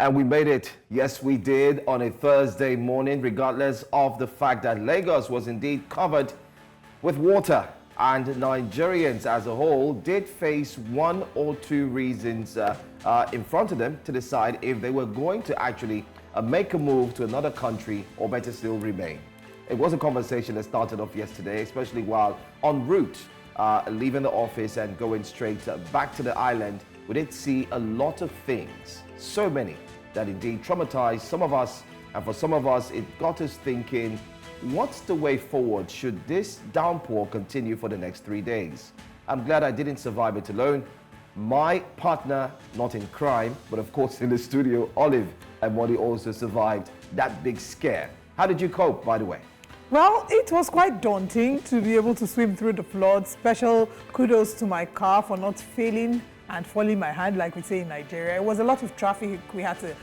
And we made it. Yes, we did on a Thursday morning, regardless of the fact that Lagos was indeed covered with water. And Nigerians as a whole did face one or two reasons in front of them to decide if they were going to actually make a move to another country or better still remain. It was a conversation that started off yesterday, especially while en route, leaving the office and going straight back to the island. We did see a lot of things, so many, that indeed traumatized some of us. And for some of us, it got us thinking, what's the way forward should this downpour continue for the next 3 days? I'm glad I didn't survive it alone. My partner, not in crime, but of course in the studio, Olive and Modi, also survived that big scare. How did you cope, by the way? Well, it was quite daunting to be able to swim through the flood. Special kudos to my car for not failing and falling my hand, like we say in Nigeria. It was a lot of traffic we had to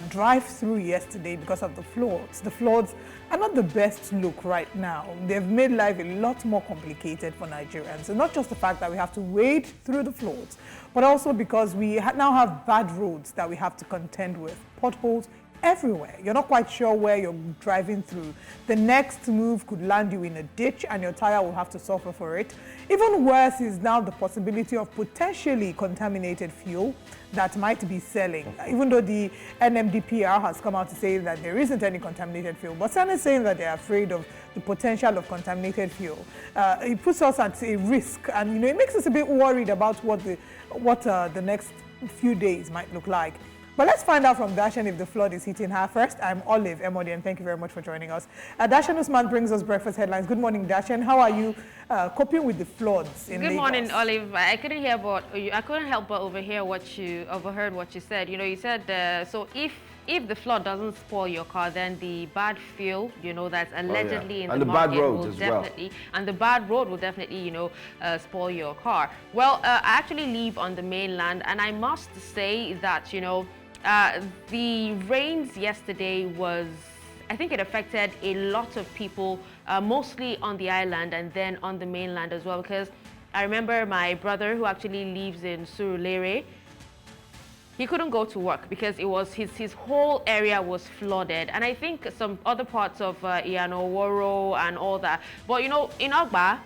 drive through yesterday because of the floods. The floods are not the best look right now. They've made life a lot more complicated for Nigerians. So not just the fact that we have to wade through the floods, but also because we now have bad roads that we have to contend with, potholes everywhere. You're not quite sure where you're driving through. The next move could land you in a ditch and your tire will have to suffer for it. Even worse is now the possibility of potentially contaminated fuel that might be selling. Even though the NMDPR has come out to say that there isn't any contaminated fuel, but some are saying that they're afraid of the potential of contaminated fuel. It puts us at a risk, and it makes us a bit worried about what the next few days might look like. But let's find out from Dashan if the flood is hitting her first. I'm Olive Emodi, and thank you very much for joining us. Dashan Usman brings us breakfast headlines. Good morning, Dashan. How are you coping with the floods in Lagos? Good morning, Olive. I couldn't help but overheard what you said. You said so if the flood doesn't spoil your car, then the bad fuel, that's allegedly in the market will definitely, and the bad road will definitely, spoil your car. Well, I actually live on the mainland, and I must say that, the rains yesterday I think it affected a lot of people, mostly on the island and then on the mainland as well, because I remember my brother who actually lives in Surulere. He couldn't go to work because it was his whole area was flooded, and I think some other parts of Iyanoworo and all that. But in Ogba,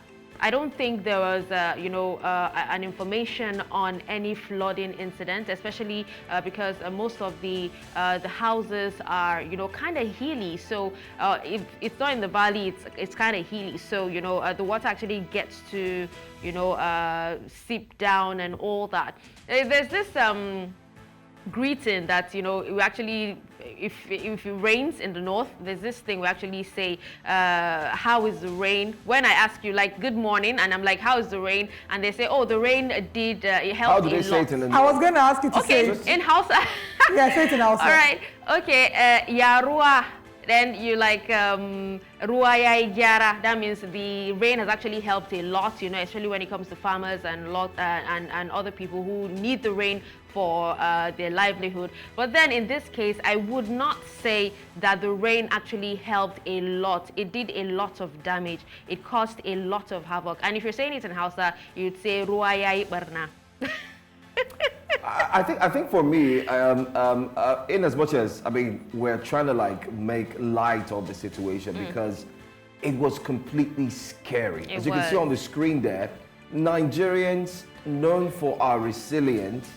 I don't think there was an information on any flooding incident, especially because most of the houses are kind of hilly. So if it's not in the valley, it's kind of hilly. So the water actually gets to seep down and all that. There's this greeting that we actually, if it rains in the north, there's this thing we actually say, how is the rain? When I ask you, like, good morning, and I'm like, how is the rain? And they say, oh, the rain did it helped. How do they say it in the north? I was going to ask you to say it in Hausa. Yeah, say it in Hausa. All right, okay, ya ruwa. Then you like ruwa ya gyara. That means the rain has actually helped a lot, especially when it comes to farmers and and other people who need the rain for their livelihood. But then in this case, I would not say that the rain actually helped a lot. It did a lot of damage. It caused a lot of havoc. And if you're saying it in Hausa, you'd say ruwa ya barna. I think for me, in as much as, we're trying to make light of the situation because it was completely scary. As you can see on the screen there, Nigerians, known for our resilience,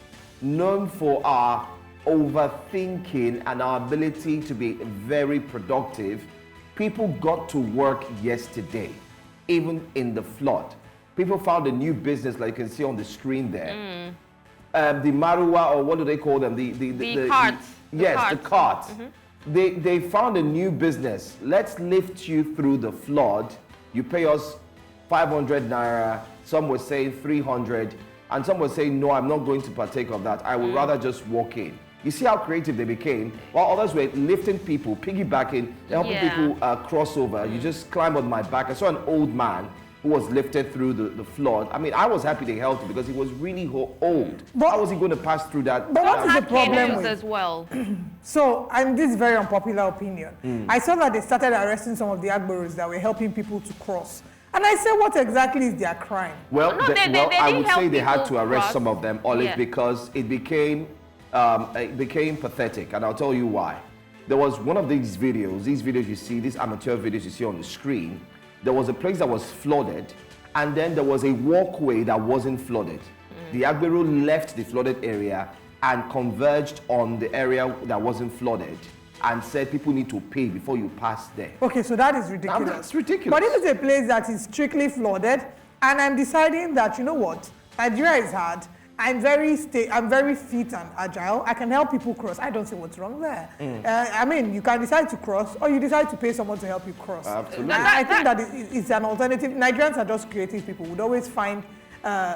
known for our overthinking and our ability to be very productive, people got to work yesterday, even in the flood. People found a new business, like you can see on the screen there. The Marua, or what do they call them? The carts. The carts. They found a new business. Let's lift you through the flood. You pay us 500 naira. Some were saying 300. And some were saying, no, I'm not going to partake of that. I would rather just walk in. You see how creative they became? While others were lifting people, piggybacking, helping people cross over. You just climb on my back. I saw an old man who was lifted through the flood. I was happy they helped him because he was really old. But how was he going to pass through that? But what is the problem with as well? So, and this is very unpopular opinion. I saw that they started arresting some of the Agboros that were helping people to cross. And I said, what exactly is their crime? Well, I would say they had to arrest some of them, Olive, because it became it became pathetic, and I'll tell you why. There was one of these videos you see, these amateur videos you see on the screen. There was a place that was flooded, and then there was a walkway that wasn't flooded. The Agbero left the flooded area and converged on the area that wasn't flooded and said people need to pay before you pass there. Okay, so that is ridiculous. That's ridiculous. But if it's a place that is strictly flooded, and I'm deciding that, you know what, Nigeria is hard, I'm very fit and agile, I can help people cross, I don't see what's wrong there. I mean, you can decide to cross, or you decide to pay someone to help you cross. Absolutely. I think that it's an alternative. Nigerians are just creative people, would always find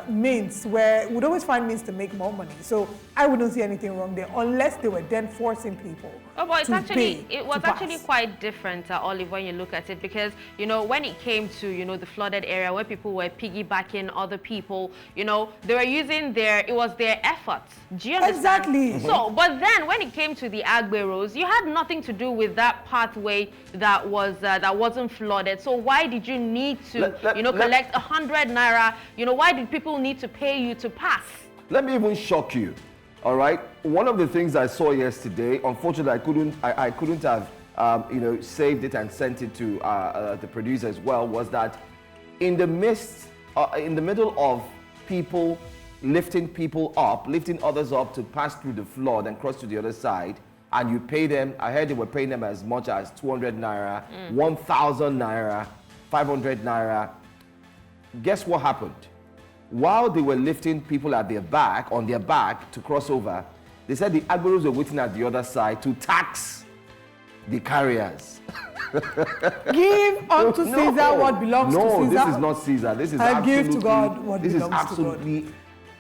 means to make more money. So I wouldn't see anything wrong there unless they were then forcing people. Oh, but it was actually pass. quite different, Olive, when you look at it, because when it came to the flooded area where people were piggybacking other people, they were using it was their efforts. Do you understand? Exactly. So, but then when it came to the Agberos, you had nothing to do with that pathway that wasn't flooded. So why did you need to collect 100 naira? Why did people need to pay you to pass? Let me even shock you. All right. One of the things I saw yesterday, unfortunately, I couldn't have saved it and sent it to the producer as well, was that in the middle of people lifting others up to pass through the flood and cross to the other side, and you pay them. I heard they were paying them as much as 200 naira, 1,000 naira, 500 naira. Guess what happened? While they were lifting people on their back to cross over, they said the Agberos were waiting at the other side to tax the carriers. Give unto Caesar what belongs to Caesar. No, this is not Caesar. This is give to God what belongs to God. This is absolutely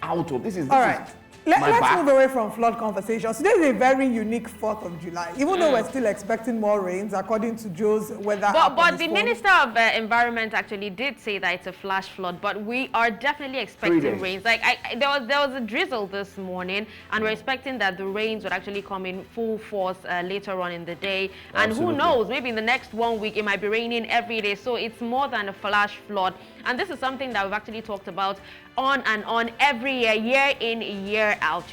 out of this. All right. Let's move away from flood conversations. Today is a very unique 4th of July, even though we're still expecting more rains, according to Joe's weather app. But the Minister of Environment actually did say that it's a flash flood, but we are definitely expecting rains. Like there was a drizzle this morning, and we're expecting that the rains would actually come in full force later on in the day. And who knows, maybe in the next 1 week, it might be raining every day. So it's more than a flash flood. And this is something that we've actually talked about on and on every year in, year out.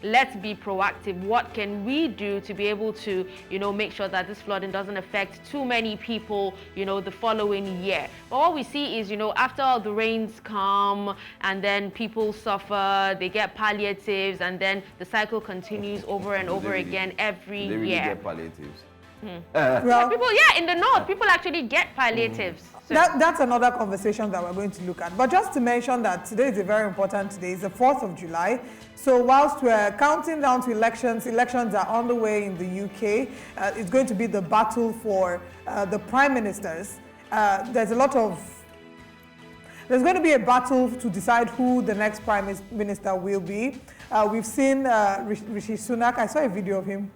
Let's be proactive. What can we do to be able to, make sure that this flooding doesn't affect too many people, the following year? But what we see is, after all the rains come and then people suffer, they get palliatives, and then the cycle continues over and over again every year. They really get palliatives. In the north, people actually get palliatives. So that's another conversation that we're going to look at. But just to mention that today is a very important day. It's the 4th of July. So whilst we're counting down to elections are on the way in the UK. It's going to be the battle for the prime ministers. There's going to be a battle to decide who the next prime minister will be. We've seen Rishi Sunak. I saw a video of him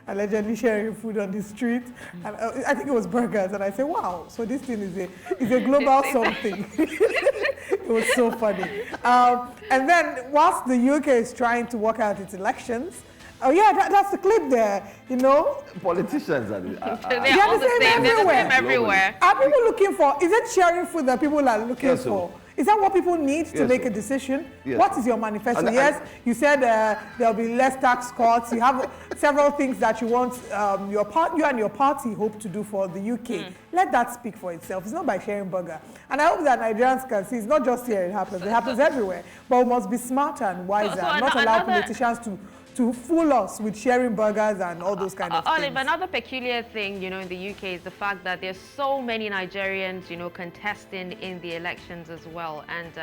allegedly sharing food on the street, and I think it was burgers, and I said, wow, so this thing is a global something. It was so funny. And then whilst the UK is trying to work out its elections, that's the clip there, Politicians are they're all the same. They're the same everywhere. Are people looking for, is it sharing food that people are looking for? Is that what people need to make a decision? What is your manifesto? You said there'll be less tax cuts. You have several things that you want, you and your party hope to do for the UK. Let that speak for itself. It's not by sharing burger. And I hope that Nigerians can see it's not just here it happens everywhere. But we must be smarter and wiser, not allow politicians to fool us with sharing burgers and all those kind of things. Another peculiar thing, in the UK is the fact that there's so many Nigerians, contesting in the elections as well. And,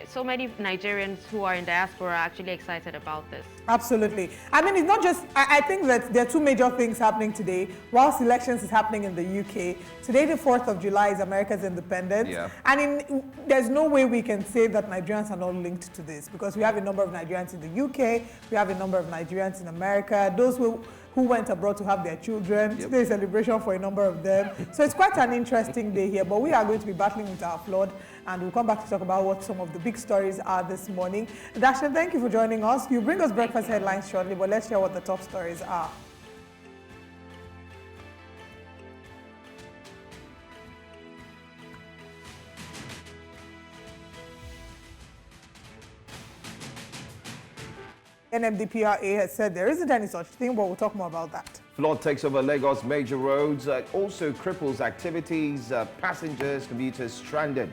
so many Nigerians who are in diaspora are actually excited about this. Absolutely. I mean, it's not just, I think that there are two major things happening today. Whilst elections is happening in the UK, today the 4th of July is America's independence. Yeah. And there's no way we can say that Nigerians are not linked to this, because we have a number of Nigerians in the UK, we have a number of Nigerians in America, those who went abroad to have their children. Today is celebration for a number of them. So it's quite an interesting day here, but we are going to be battling with our flood, and we'll come back to talk about what some of the big stories are this morning. Dasha, thank you for joining us. You bring us breakfast headlines shortly, but let's share what the top stories are. NMDPRA has said there isn't any such thing, but we'll talk more about that. Flood takes over Lagos major roads, also cripples activities, passengers, commuters stranded.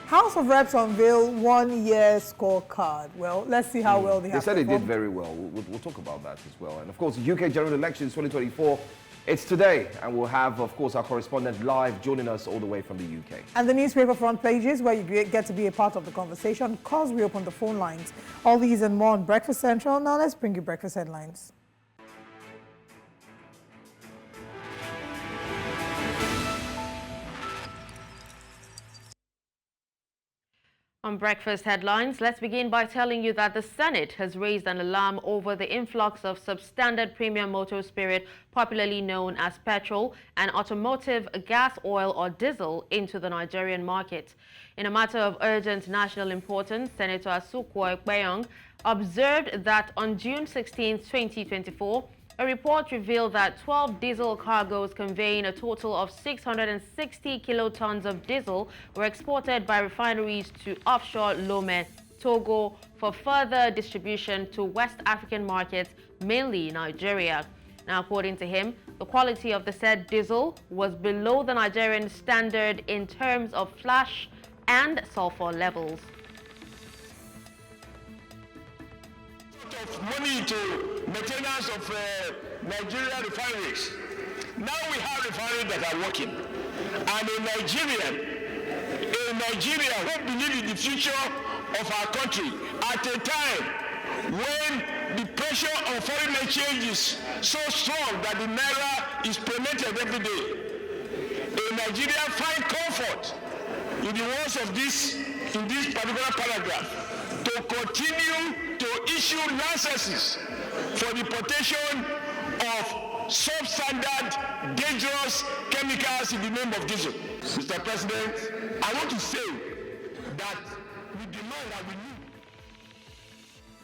House of Reps unveil 1-year scorecard. Well, let's see how well they have said performed. They did very well. We'll talk about that as well. And of course, the UK general elections 2024, it's today. And we'll have, of course, our correspondent live joining us all the way from the UK. And the newspaper front pages where you get to be a part of the conversation because we open the phone lines. All these and more on Breakfast Central. Now let's bring you breakfast headlines. On Breakfast Headlines, let's begin by telling you that the Senate has raised an alarm over the influx of substandard premium motor spirit, popularly known as petrol, and automotive gas, oil or diesel into the Nigerian market. In a matter of urgent national importance, Senator Asukwo Ekpeyong observed that on June 16, 2024, a report revealed that 12 diesel cargoes conveying a total of 660 kilotons of diesel were exported by refineries to offshore Lome, Togo, for further distribution to West African markets, mainly Nigeria. Now, according to him, the quality of the said diesel was below the Nigerian standard in terms of flash and sulfur levels. Of money to maintenance of Nigerian refineries. Now we have refineries that are working, and a Nigerian who believes in the future of our country at a time when the pressure on foreign exchange is so strong that the naira is plummeted every day. A Nigerian find comfort in the words of in this particular paragraph to continue to issue licenses for the protection of substandard, dangerous chemicals in the name of diesel. Mr. President, I want to say that we demand that we need.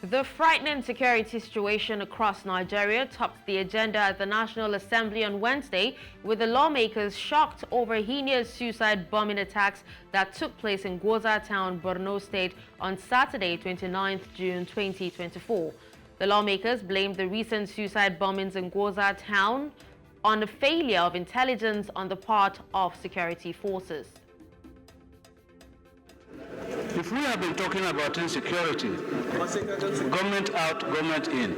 The frightening security situation across Nigeria topped the agenda at the National Assembly on Wednesday, with the lawmakers shocked over heinous suicide bombing attacks that took place in Gwoza town, Borno State on Saturday, 29th June 2024. The lawmakers blamed the recent suicide bombings in Gwoza town on the failure of intelligence on the part of security forces. If we have been talking about insecurity, government out, government in,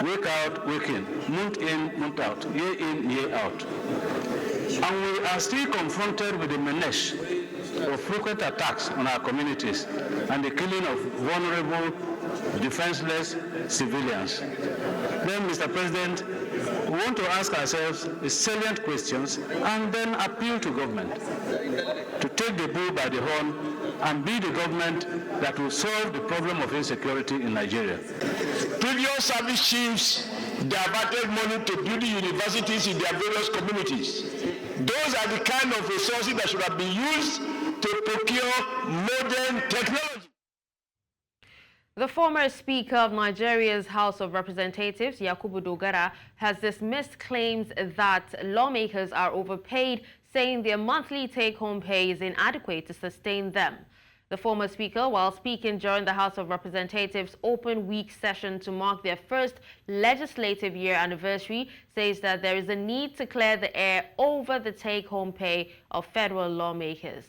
week out, week in, month out, year in, year out, and we are still confronted with the menace of frequent attacks on our communities and the killing of vulnerable, defenseless civilians, then, Mr. President, we want to ask ourselves salient questions and then appeal to government to take the bull by the horn and be the government that will solve the problem of insecurity in Nigeria. Previous service chiefs diverted money to build universities in their various communities. Those are the kind of resources that should have been used to procure modern technology. The former Speaker of Nigeria's House of Representatives, Yakubu Dogara, has dismissed claims that lawmakers are overpaid, saying their monthly take-home pay is inadequate to sustain them. The former Speaker, while speaking during the House of Representatives' open week session to mark their first legislative year anniversary, says that there is a need to clear the air over the take-home pay of federal lawmakers.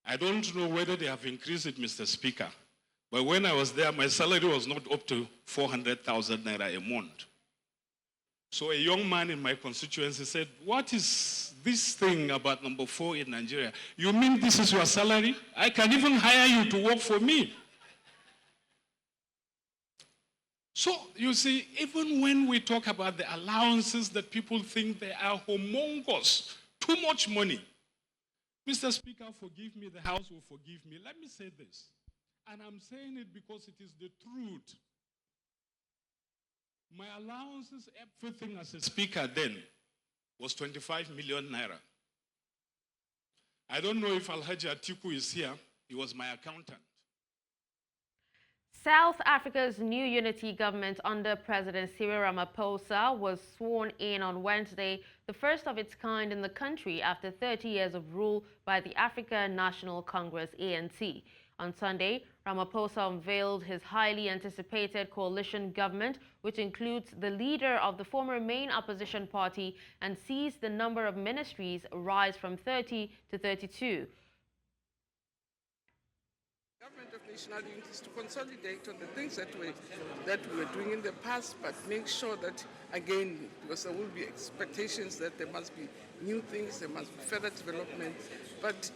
I don't know whether they have increased it, Mr. Speaker, but when I was there, my salary was not up to 400,000 naira a month. So a young man in my constituency said, "What is this thing about number 4 in Nigeria? You mean this is your salary? I can even hire you to work for me." So, you see, even when we talk about the allowances that people think they are humongous, too much money. Mr. Speaker, forgive me, the House will forgive me. Let me say this, and I'm saying it because it is the truth. My allowances, everything as a speaker then, was 25 million naira. I don't know if Alhaji Atiku is here. He was my accountant. South Africa's new unity government under President Cyril Ramaphosa was sworn in on Wednesday, the first of its kind in the country after 30 years of rule by the African National Congress, ANC. On Sunday, Ramaphosa unveiled his highly anticipated coalition government, which includes the leader of the former main opposition party, and sees the number of ministries rise from 30 to 32. Government of national unity is to consolidate on the things that we were doing in the past, but make sure that, again, because there will be expectations that there must be new things, there must be further development. But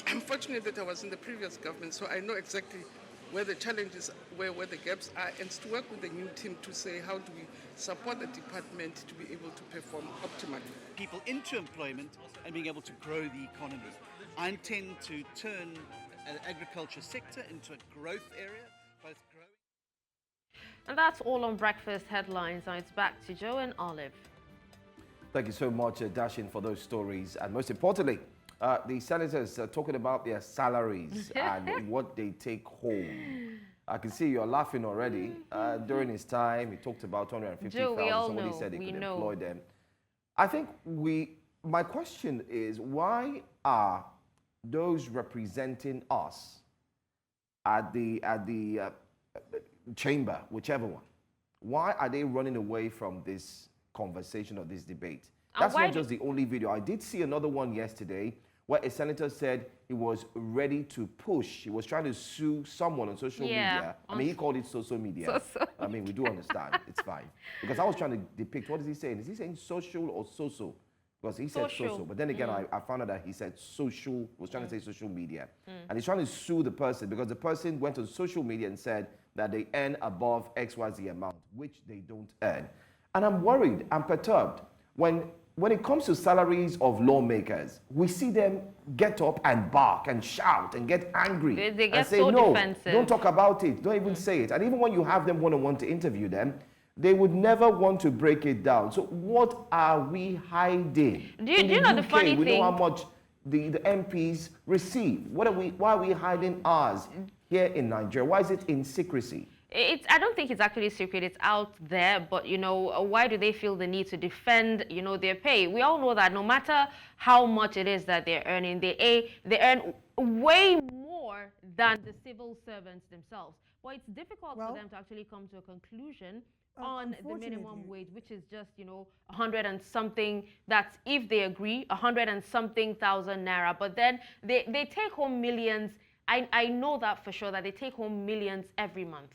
I'm fortunate that I was in the previous government, so I know exactly where the challenges, where the gaps are, and to work with the new team to say how do we support the department to be able to perform optimally. People into employment and being able to grow the economy. I intend to turn the agriculture sector into a growth area, both growing. And that's all on Breakfast Headlines. Now it's back to Joe and Olive. Thank you so much, Dashin, for those stories. And most importantly, the senators are talking about their salaries and what they take home. I can see you're laughing already. During his time, he talked about 250,000. Somebody said he could employ them. I think my question is, why are those representing us at the chamber, whichever one, why are they running away from this conversation or this debate? That's not just the only video. I did see another one yesterday where a senator said he was ready to push. He was trying to sue someone on social media. I mean, he called it social media. I mean, we do understand. It's fine. Because I was trying to depict, what is he saying? Is he saying social or social? Because he said social. But then again, I found out that he said social, was trying to say social media. And he's trying to sue the person because the person went on social media and said that they earn above XYZ amount, which they don't earn. And I'm worried, I'm perturbed. When it comes to salaries of lawmakers, we see them get up and bark and shout and get angry. They get and say, so no, defensive. Don't talk about it. Don't even say it. And even when you have them one-on-one to interview them, they would never want to break it down. So what are we hiding? Do you know the funny thing? We know how much the MPs receive. Why are we hiding ours here in Nigeria? Why is it in secrecy? I don't think it's actually secret. It's out there. But, why do they feel the need to defend, their pay? We all know that no matter how much it is that they're earning, they earn way more than the civil servants themselves. But it's difficult for them to actually come to a conclusion on the minimum wage, which is just, 100 and something. That's if they agree, 100 and something thousand naira. But then they take home millions. I know that for sure, that they take home millions every month.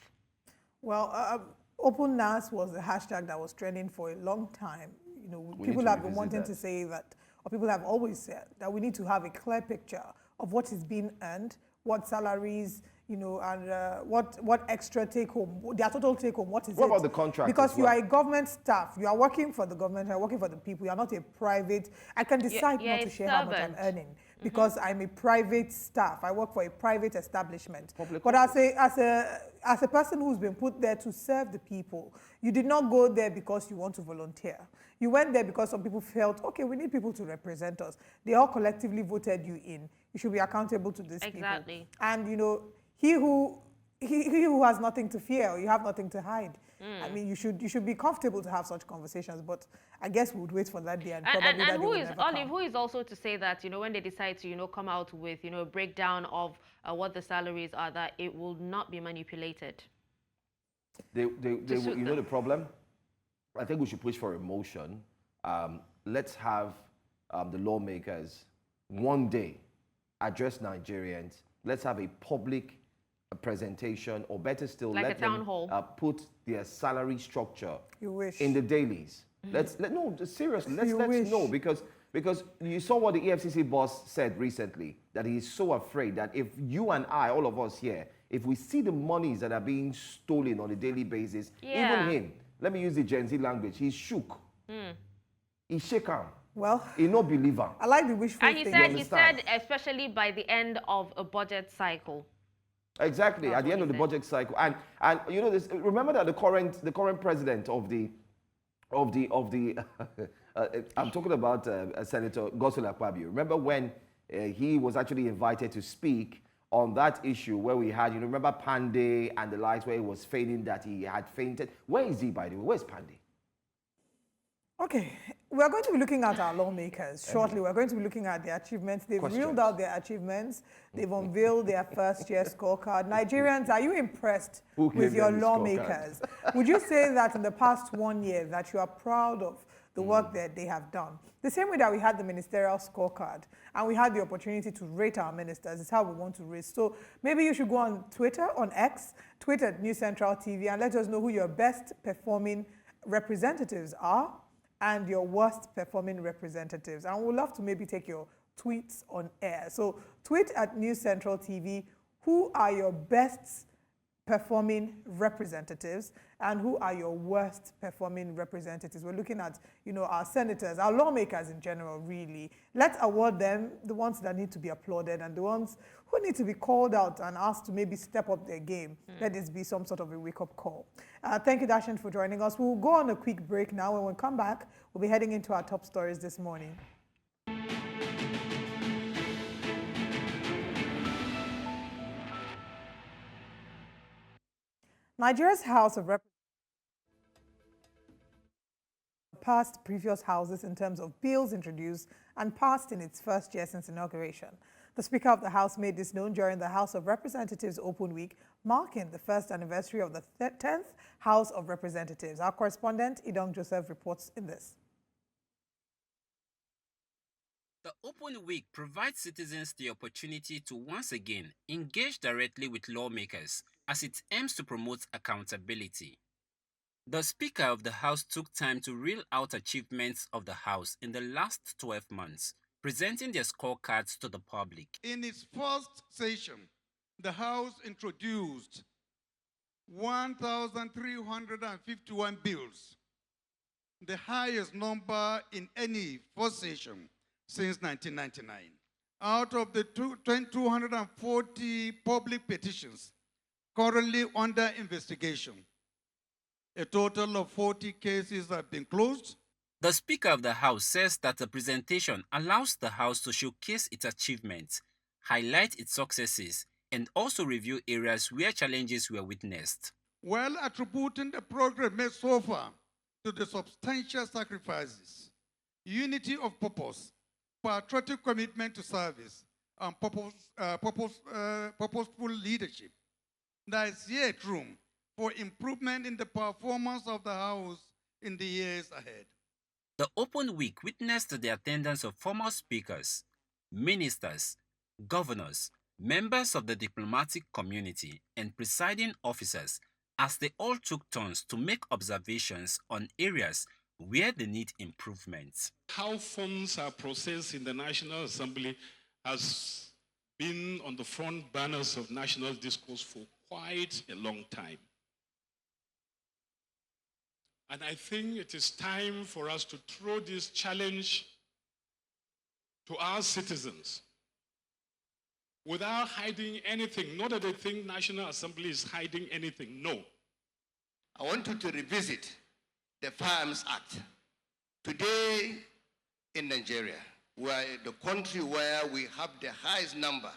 Well, openness was a hashtag that was trending for a long time. People have been wanting to say that, or people have always said that we need to have a clear picture of what is being earned, what salaries, and what extra take home, their total take home, what is it? What about the contract? Because you are a government staff, you are working for the government, you are working for the people, you are not a private. I can decide not to share how much I'm earning because I'm a private staff. I work for a private establishment. But as a person who's been put there to serve the people, you did not go there because you want to volunteer. You went there because some people felt, okay, we need people to represent us. They all collectively voted you in. You should be accountable to these people. And he who has nothing to fear, you have nothing to hide. I mean, you should be comfortable to have such conversations, but I guess we would wait for that day and probably that day will never come. Olive, who is also to say that, when they decide to, come out with, a breakdown of what the salaries are, that it will not be manipulated? The problem? I think we should push for a motion. Let's have the lawmakers one day address Nigerians. Let's have a public presentation, or better still, like let a town them hall. Put their salary structure in the dailies. Seriously, let's know, because you saw what the EFCC boss said recently, that he's so afraid that if you and I, all of us here, if we see the monies that are being stolen on a daily basis, even him, let me use the Gen Z language, he's shook. He's shaken. Well, he's no believer. I like the wishful thinking. And he said, especially by the end of a budget cycle. Exactly, at the end of the budget cycle, and this. Remember that the current president of the I'm talking about Senator Gwoza. Remember when he was actually invited to speak on that issue where we had, remember Pandey and the likes, where he was feigning that he had fainted. Where is he, by the way? Where's Pandey? Okay, we're going to be looking at our lawmakers shortly. We're going to be looking at their achievements. They've reeled out their achievements. They've unveiled their first-year scorecard. Nigerians, are you impressed with your lawmakers? Would you say that in the past 1 year that you are proud of the work that they have done? The same way that we had the ministerial scorecard and we had the opportunity to rate our ministers is how we want to rate. So maybe you should go on Twitter, on X, tweet at News Central TV and let us know who your best performing representatives are and your worst performing representatives. And we'd love to maybe take your tweets on air. So tweet at News Central TV, who are your best performing representatives and who are your worst performing representatives. We're looking at, our senators, our lawmakers in general, really. Let's award them, the ones that need to be applauded and the ones who need to be called out and asked to maybe step up their game. Let this be some sort of a wake-up call. Thank you, Dashin, for joining us. We'll go on a quick break now. When we come back, we'll be heading into our top stories this morning. Nigeria's House of Representatives passed previous houses in terms of bills introduced and passed in its first year since inauguration. The Speaker of the House made this known during the House of Representatives Open Week, marking the first anniversary of the 10th House of Representatives. Our correspondent, Idong Joseph, reports in this. The Open Week provides citizens the opportunity to once again engage directly with lawmakers as it aims to promote accountability. The Speaker of the House took time to reel out achievements of the House in the last 12 months, presenting their scorecards to the public. In its first session, the House introduced 1,351 bills, the highest number in any first session since 1999. Out of the 240 public petitions currently under investigation, a total of 40 cases have been closed. The Speaker of the House says that the presentation allows the House to showcase its achievements, highlight its successes, and also review areas where challenges were witnessed. While attributing the progress made so far to the substantial sacrifices, unity of purpose, patriotic commitment to service, and purposeful leadership, there is yet room for improvement in the performance of the House in the years ahead. The Open Week witnessed the attendance of former speakers, ministers, governors, members of the diplomatic community, and presiding officers as they all took turns to make observations on areas where they need improvements. How funds are processed in the National Assembly has been on the front burners of national discourse for quite a long time. And I think it is time for us to throw this challenge to our citizens without hiding anything. Not that they think National Assembly is hiding anything, no. I want you to revisit the Firearms Act. Today in Nigeria, we are the country where we have the highest number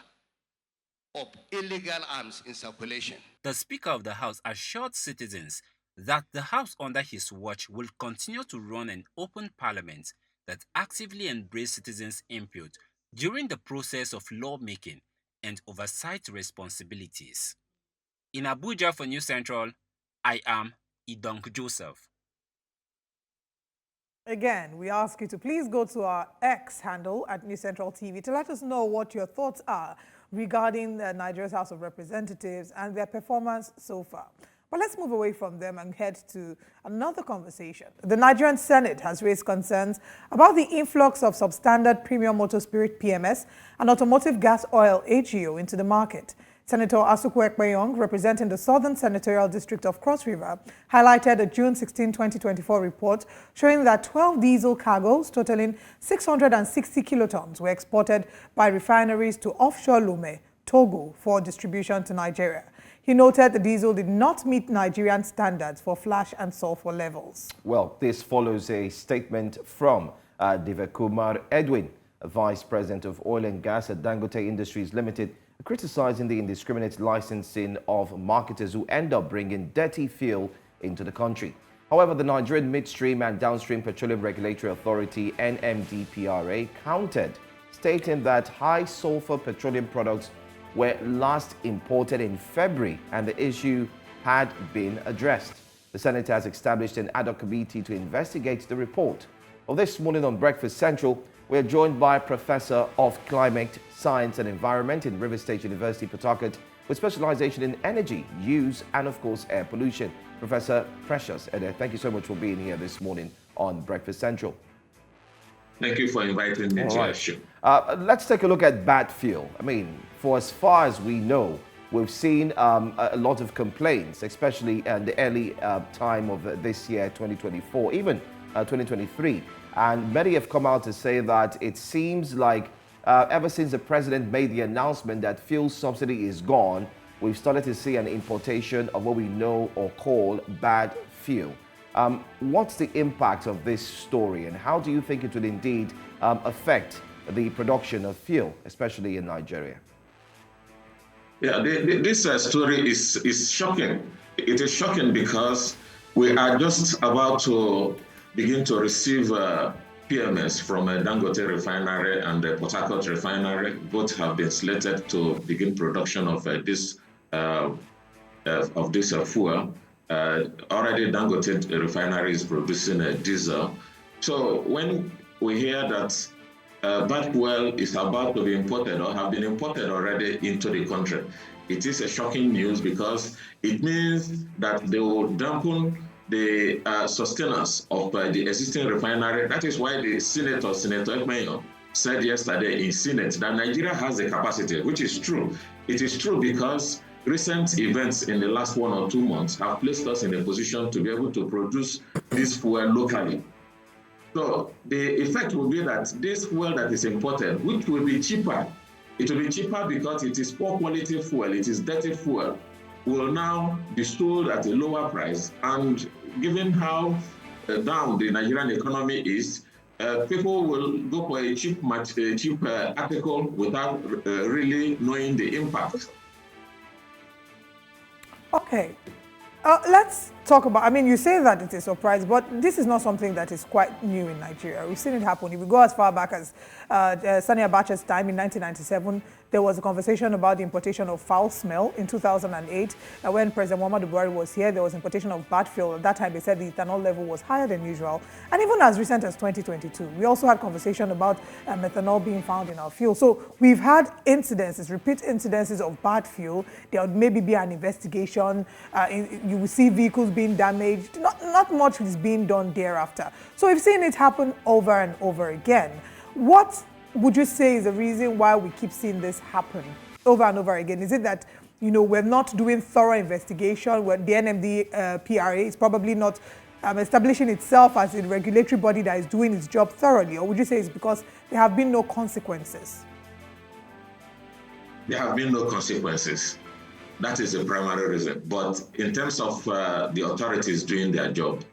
of illegal arms in circulation. The Speaker of the House assured citizens that the House under his watch will continue to run an open parliament that actively embraces citizens' input during the process of lawmaking and oversight responsibilities. In Abuja for News Central, I am Idong Joseph. Again, we ask you to please go to our X handle at News Central TV to let us know what your thoughts are regarding the Nigeria's House of Representatives and their performance so far. But let's move away from them and head to another conversation. The Nigerian Senate has raised concerns about the influx of substandard premium motor spirit PMS and automotive gas oil AGO into the market. Senator Asuku Ekpeyong, representing the Southern Senatorial District of Cross River, highlighted a June 16, 2024 report showing that 12 diesel cargoes totaling 660 kilotons were exported by refineries to offshore Lome, Togo, for distribution to Nigeria. He noted the diesel did not meet Nigerian standards for flash and sulfur levels. Well, this follows a statement from Divekumar Edwin, Vice President of Oil and Gas at Dangote Industries Limited, criticizing the indiscriminate licensing of marketers who end up bringing dirty fuel into the country. However, the Nigerian Midstream and Downstream Petroleum Regulatory Authority, NMDPRA, countered, stating that high sulfur petroleum products were last imported in February and the issue had been addressed. The Senate has established an ad hoc committee to investigate the report. Well, this morning on Breakfast Central, we are joined by Professor of Climate Science and Environment in River State University, Port Harcourt, with specialization in energy use and, of course, air pollution. Professor Precious Ede, thank you so much for being here this morning on Breakfast Central. Thank you for inviting me to your show. Let's take a look at bad fuel. I mean, for as far as we know, we've seen a lot of complaints, especially in the early time of this year, 2024, even 2023. And many have come out to say that it seems like ever since the president made the announcement that fuel subsidy is gone, we've started to see an importation of what we know or call bad fuel. What's the impact of this story, and how do you think it will indeed affect the production of fuel, especially in Nigeria? Yeah, this story is shocking. It is shocking because we are just about to begin to receive PMS from Dangote refinery and the Port Harcourt refinery. Both have been slated to begin production of this fuel. Already Dangote refinery is producing diesel. So when we hear that bad fuel is about to be imported or have been imported already into the country, it is a shocking news because it means that they will dampen the sustenance of the existing refinery. That is why the Senator Ekmenyo, said yesterday in Senate that Nigeria has the capacity, which is true. It is true because recent events in the last 1 or 2 months have placed us in a position to be able to produce this fuel locally. So the effect will be that this fuel that is imported, which will be cheaper, it will be cheaper because it is poor quality fuel, it is dirty fuel, will now be sold at a lower price. And given how down the Nigerian economy is, people will go for a cheap article without really knowing the impact. Okay. Let's talk about, I mean, you say that it is a surprise, but this is not something that is quite new in Nigeria. We've seen it happen. If we go as far back as Sani Abacha's time in 1997, there was a conversation about the importation of foul smell in 2008. When President Muhammadu Buhari was here, there was importation of bad fuel. At that time, they said the ethanol level was higher than usual. And even as recent as 2022, we also had conversation about methanol being found in our fuel. So we've had incidences, repeat incidences of bad fuel. There would maybe be an investigation. You will see vehicles being damaged. Not much is being done thereafter. So we've seen it happen over and over again. What would you say is the reason why we keep seeing this happen over and over again? Is it that, you know, we're not doing thorough investigation, where the NMDPRA is probably not establishing itself as a regulatory body that is doing its job thoroughly? Or would you say it's because there have been no consequences? There have been no consequences. That is the primary reason. But in terms of the authorities doing their job,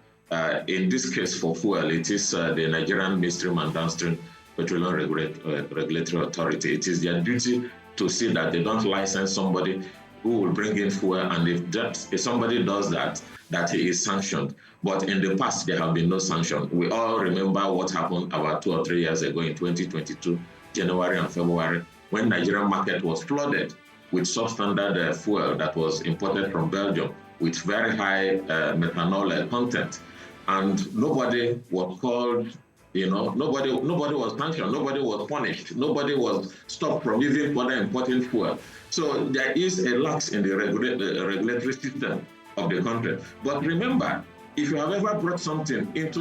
in this case for fuel, it is the Nigerian Midstream and Downstream Petroleum Regulatory Authority. It is their duty to see that they don't license somebody who will bring in fuel, and if somebody does that, that he is sanctioned. But in the past, there have been no sanction. We all remember what happened about 2 or 3 years ago in 2022, January and February, when Nigerian market was flooded with substandard fuel that was imported from Belgium with very high methanol content. And nobody was called, you know, nobody was sanctioned, nobody was punished, nobody was stopped from even further importing fuel. So there is a lax in the regulatory system of the country. But remember, if you have ever brought something into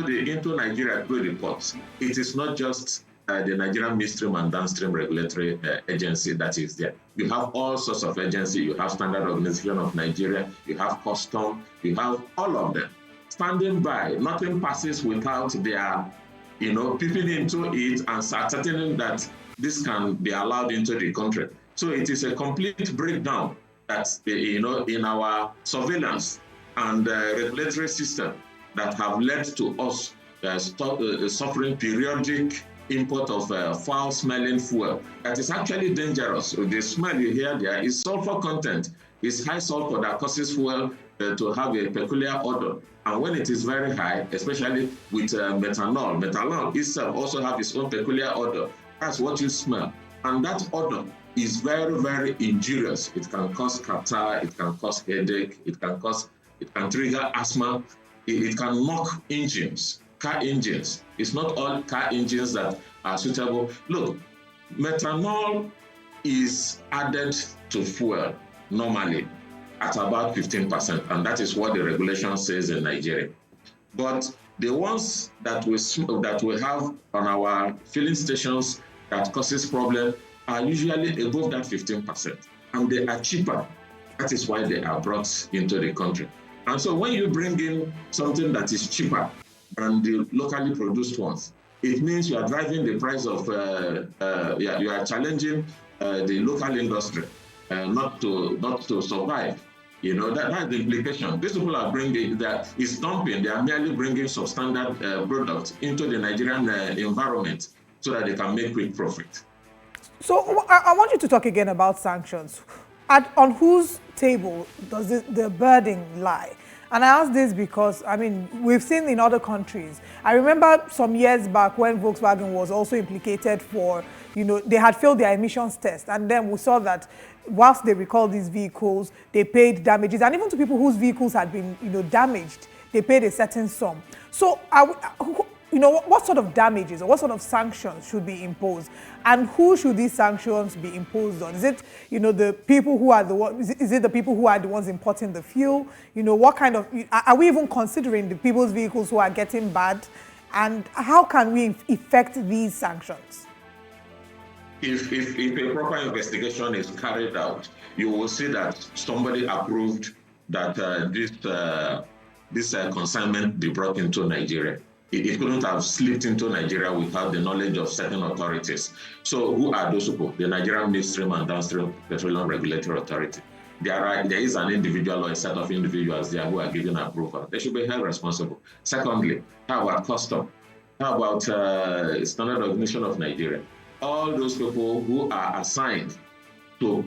Nigeria through the ports, it is not just the Nigerian Midstream and Downstream Regulatory Agency that is there. You have all sorts of agencies. You have Standard Organization of Nigeria, you have Custom, you have all of them standing by. Nothing passes without their, you know, peeping into it and ascertaining that this can be allowed into the country. So it is a complete breakdown that, you know, in our surveillance and regulatory system that have led to us suffering periodic import of foul-smelling fuel that is actually dangerous. The smell you hear there is sulfur content It's high sulfur that causes fuel to have a peculiar odor. And when it is very high, especially with methanol itself also have its own peculiar odor. That's what you smell. And that odor is very, very injurious. It can cause catarrh, it can cause headache, it can trigger asthma, it can knock engines, car engines. It's not all car engines that are suitable. Look, methanol is added to fuel normally at about 15%, and that is what the regulation says in Nigeria. But the ones that we have on our filling stations that causes problem are usually above that 15%, and they are cheaper. That is why they are brought into the country. And so when you bring in something that is cheaper than the locally produced ones, it means you are driving the price of, you are challenging the local industry not to survive. You know, that's the implication. These people are bringing, that is dumping, they are merely bringing substandard products into the Nigerian environment so that they can make quick profit. So I want you to talk again about sanctions. On whose table does the burden lie? And I ask this because, I mean, we've seen in other countries. I remember some years back when Volkswagen was also implicated for, you know, they had failed their emissions test. And then we saw that whilst they recalled these vehicles, they paid damages. And even to people whose vehicles had been, you know, damaged, they paid a certain sum. So, you know, what sort of damages or what sort of sanctions should be imposed? And who should these sanctions be imposed on? Is it, you know, the people who are the ones, is it the people who are the ones importing the fuel? You know, what kind of, are we even considering the people's vehicles who are getting bad? And how can we effect these sanctions? If a proper investigation is carried out, you will see that somebody approved that this consignment be brought into Nigeria. It couldn't have slipped into Nigeria without the knowledge of certain authorities. So who are those people? The Nigerian Midstream and Downstream Petroleum Regulatory Authority. There is an individual or a set of individuals there who are given approval. They should be held responsible. Secondly, how about custom? How about Standard Organization of Nigeria? All those people who are assigned to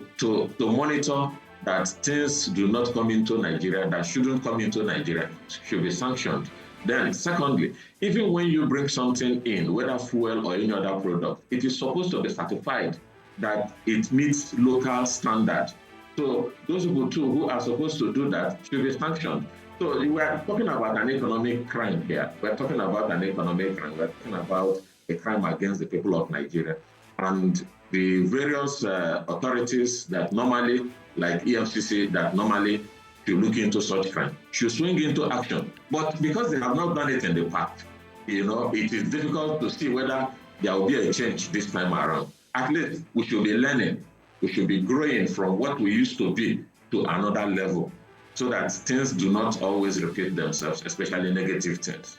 monitor that things do not come into Nigeria, that shouldn't come into Nigeria, should be sanctioned. Then, secondly, even when you bring something in, whether fuel or any other product, it is supposed to be certified that it meets local standard. So those people too who are supposed to do that should be sanctioned. So we are talking about an economic crime here. We're talking about an economic crime. We're talking about a crime against the people of Nigeria. And the various authorities that normally, like EFCC, that normally to look into such crime, should swing into action. But because they have not done it in the past, you know, it is difficult to see whether there will be a change this time around. At least we should be learning, we should be growing from what we used to be to another level, so that things do not always repeat themselves, especially negative things.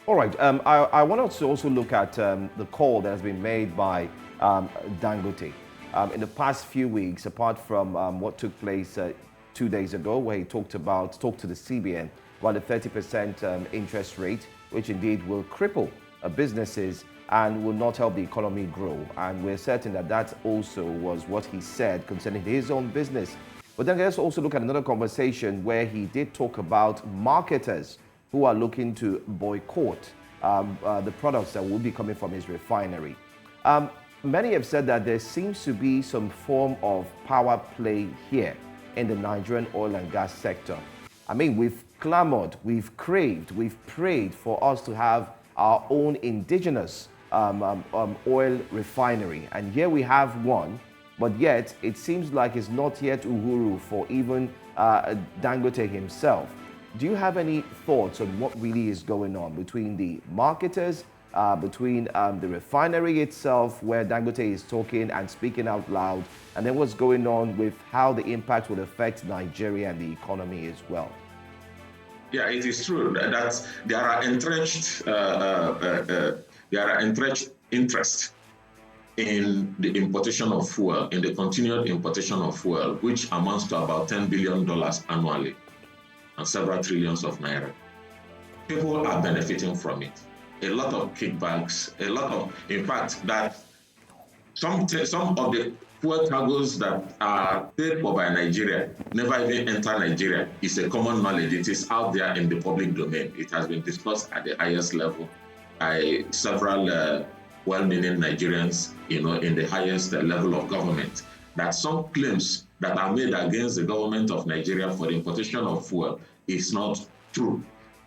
All right, I want us to also look at the call that has been made by Dangote. In the past few weeks, apart from what took place 2 days ago, where he talked to the CBN about the 30% interest rate, which indeed will cripple businesses and will not help the economy grow. And we're certain that that also was what he said concerning his own business. But then let's also look at another conversation where he did talk about marketers who are looking to boycott the products that will be coming from his refinery. Many have said that there seems to be some form of power play here in the Nigerian oil and gas sector. I mean, we've clamored, we've craved, we've prayed for us to have our own indigenous oil refinery. And here we have one, but yet it seems like it's not yet uhuru for even Dangote himself. Do you have any thoughts on what really is going on between the marketers, between the refinery itself, where Dangote is talking and speaking out loud, and then what's going on with how the impact will affect Nigeria and the economy as well? Yeah, it is true that there are entrenched interest in the importation of fuel, in the continued importation of fuel, which amounts to about $10 billion annually and several trillions of naira. People are benefiting from it. A lot of kickbacks, a lot of, in fact, that some of the fuel cargoes that are paid for by Nigeria never even enter Nigeria is a common knowledge. It is out there in the public domain. It has been discussed at the highest level by several well-meaning Nigerians, in the highest level of government, that some claims that are made against the government of Nigeria for the importation of fuel is not true.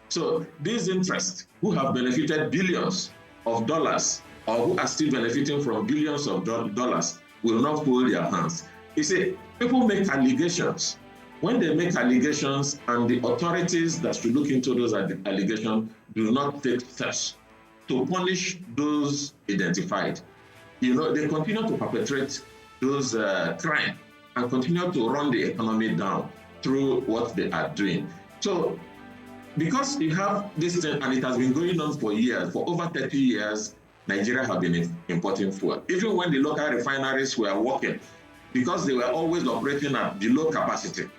So these interests, who have benefited billions of dollars, or who are still benefiting from billions of dollars, will not fold their hands. You see, people make allegations. When they make allegations and the authorities that should look into those allegations do not take steps to punish those identified, they continue to perpetrate those crimes and continue to run the economy down through what they are doing. So, because you have this thing, and it has been going on for years, for over 30 years, Nigeria have been importing fuel. Even when the local refineries were working, because they were always operating at below capacity,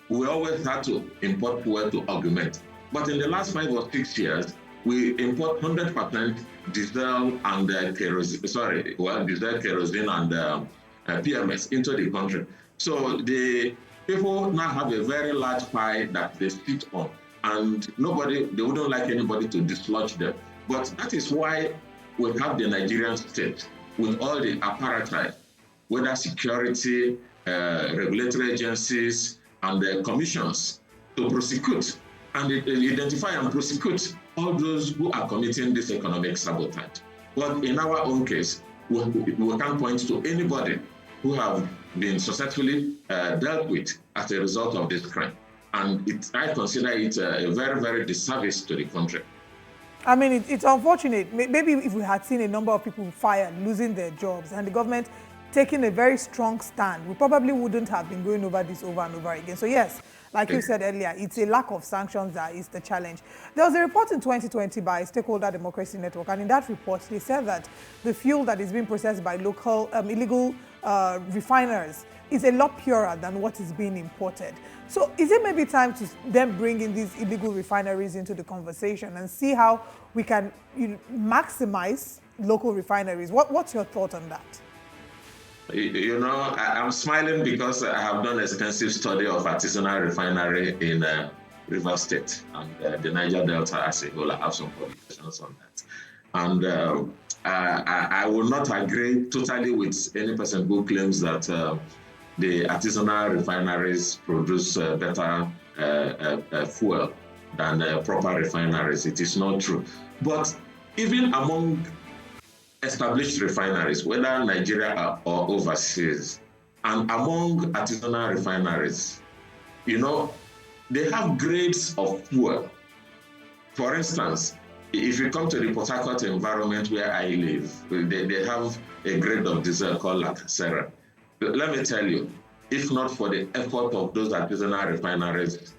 we always had to import fuel to augment. But in the last 5 or 6 years, we import 100% diesel and diesel, kerosene, and PMS into the country. So the people now have a very large pie that they sit on, and they wouldn't like anybody to dislodge them. But that is why we have the Nigerian state with all the apparatus, whether security, regulatory agencies, and commissions, to prosecute and identify and prosecute all those who are committing this economic sabotage. But in our own case, we can't point to anybody who have been successfully dealt with as a result of this crime. And I consider it a very, very disservice to the country. I mean, it's unfortunate. Maybe if we had seen a number of people fired, losing their jobs, and the government taking a very strong stand, we probably wouldn't have been going over this over and over again. So yes, like you said earlier, it's a lack of sanctions that is the challenge. There was a report in 2020 by Stakeholder Democracy Network, and in that report, they said that the fuel that is being processed by local illegal refiners is a lot purer than what is being imported. So is it maybe time to then bring in these illegal refineries into the conversation and see how we can maximize local refineries? What's your thought on that? I'm smiling because I have done extensive study of artisanal refinery in River State and the Niger Delta as a whole. I have some publications on that. And I will not agree totally with any person who claims that the artisanal refineries produce better fuel than proper refineries. It is not true. But even among established refineries, whether Nigeria or overseas, and among artisanal refineries, they have grades of fuel. For instance, if you come to the Port Harcourt environment where I live, they have a grade of diesel called Lacasera. Let me tell you, if not for the effort of those artisanal refineries,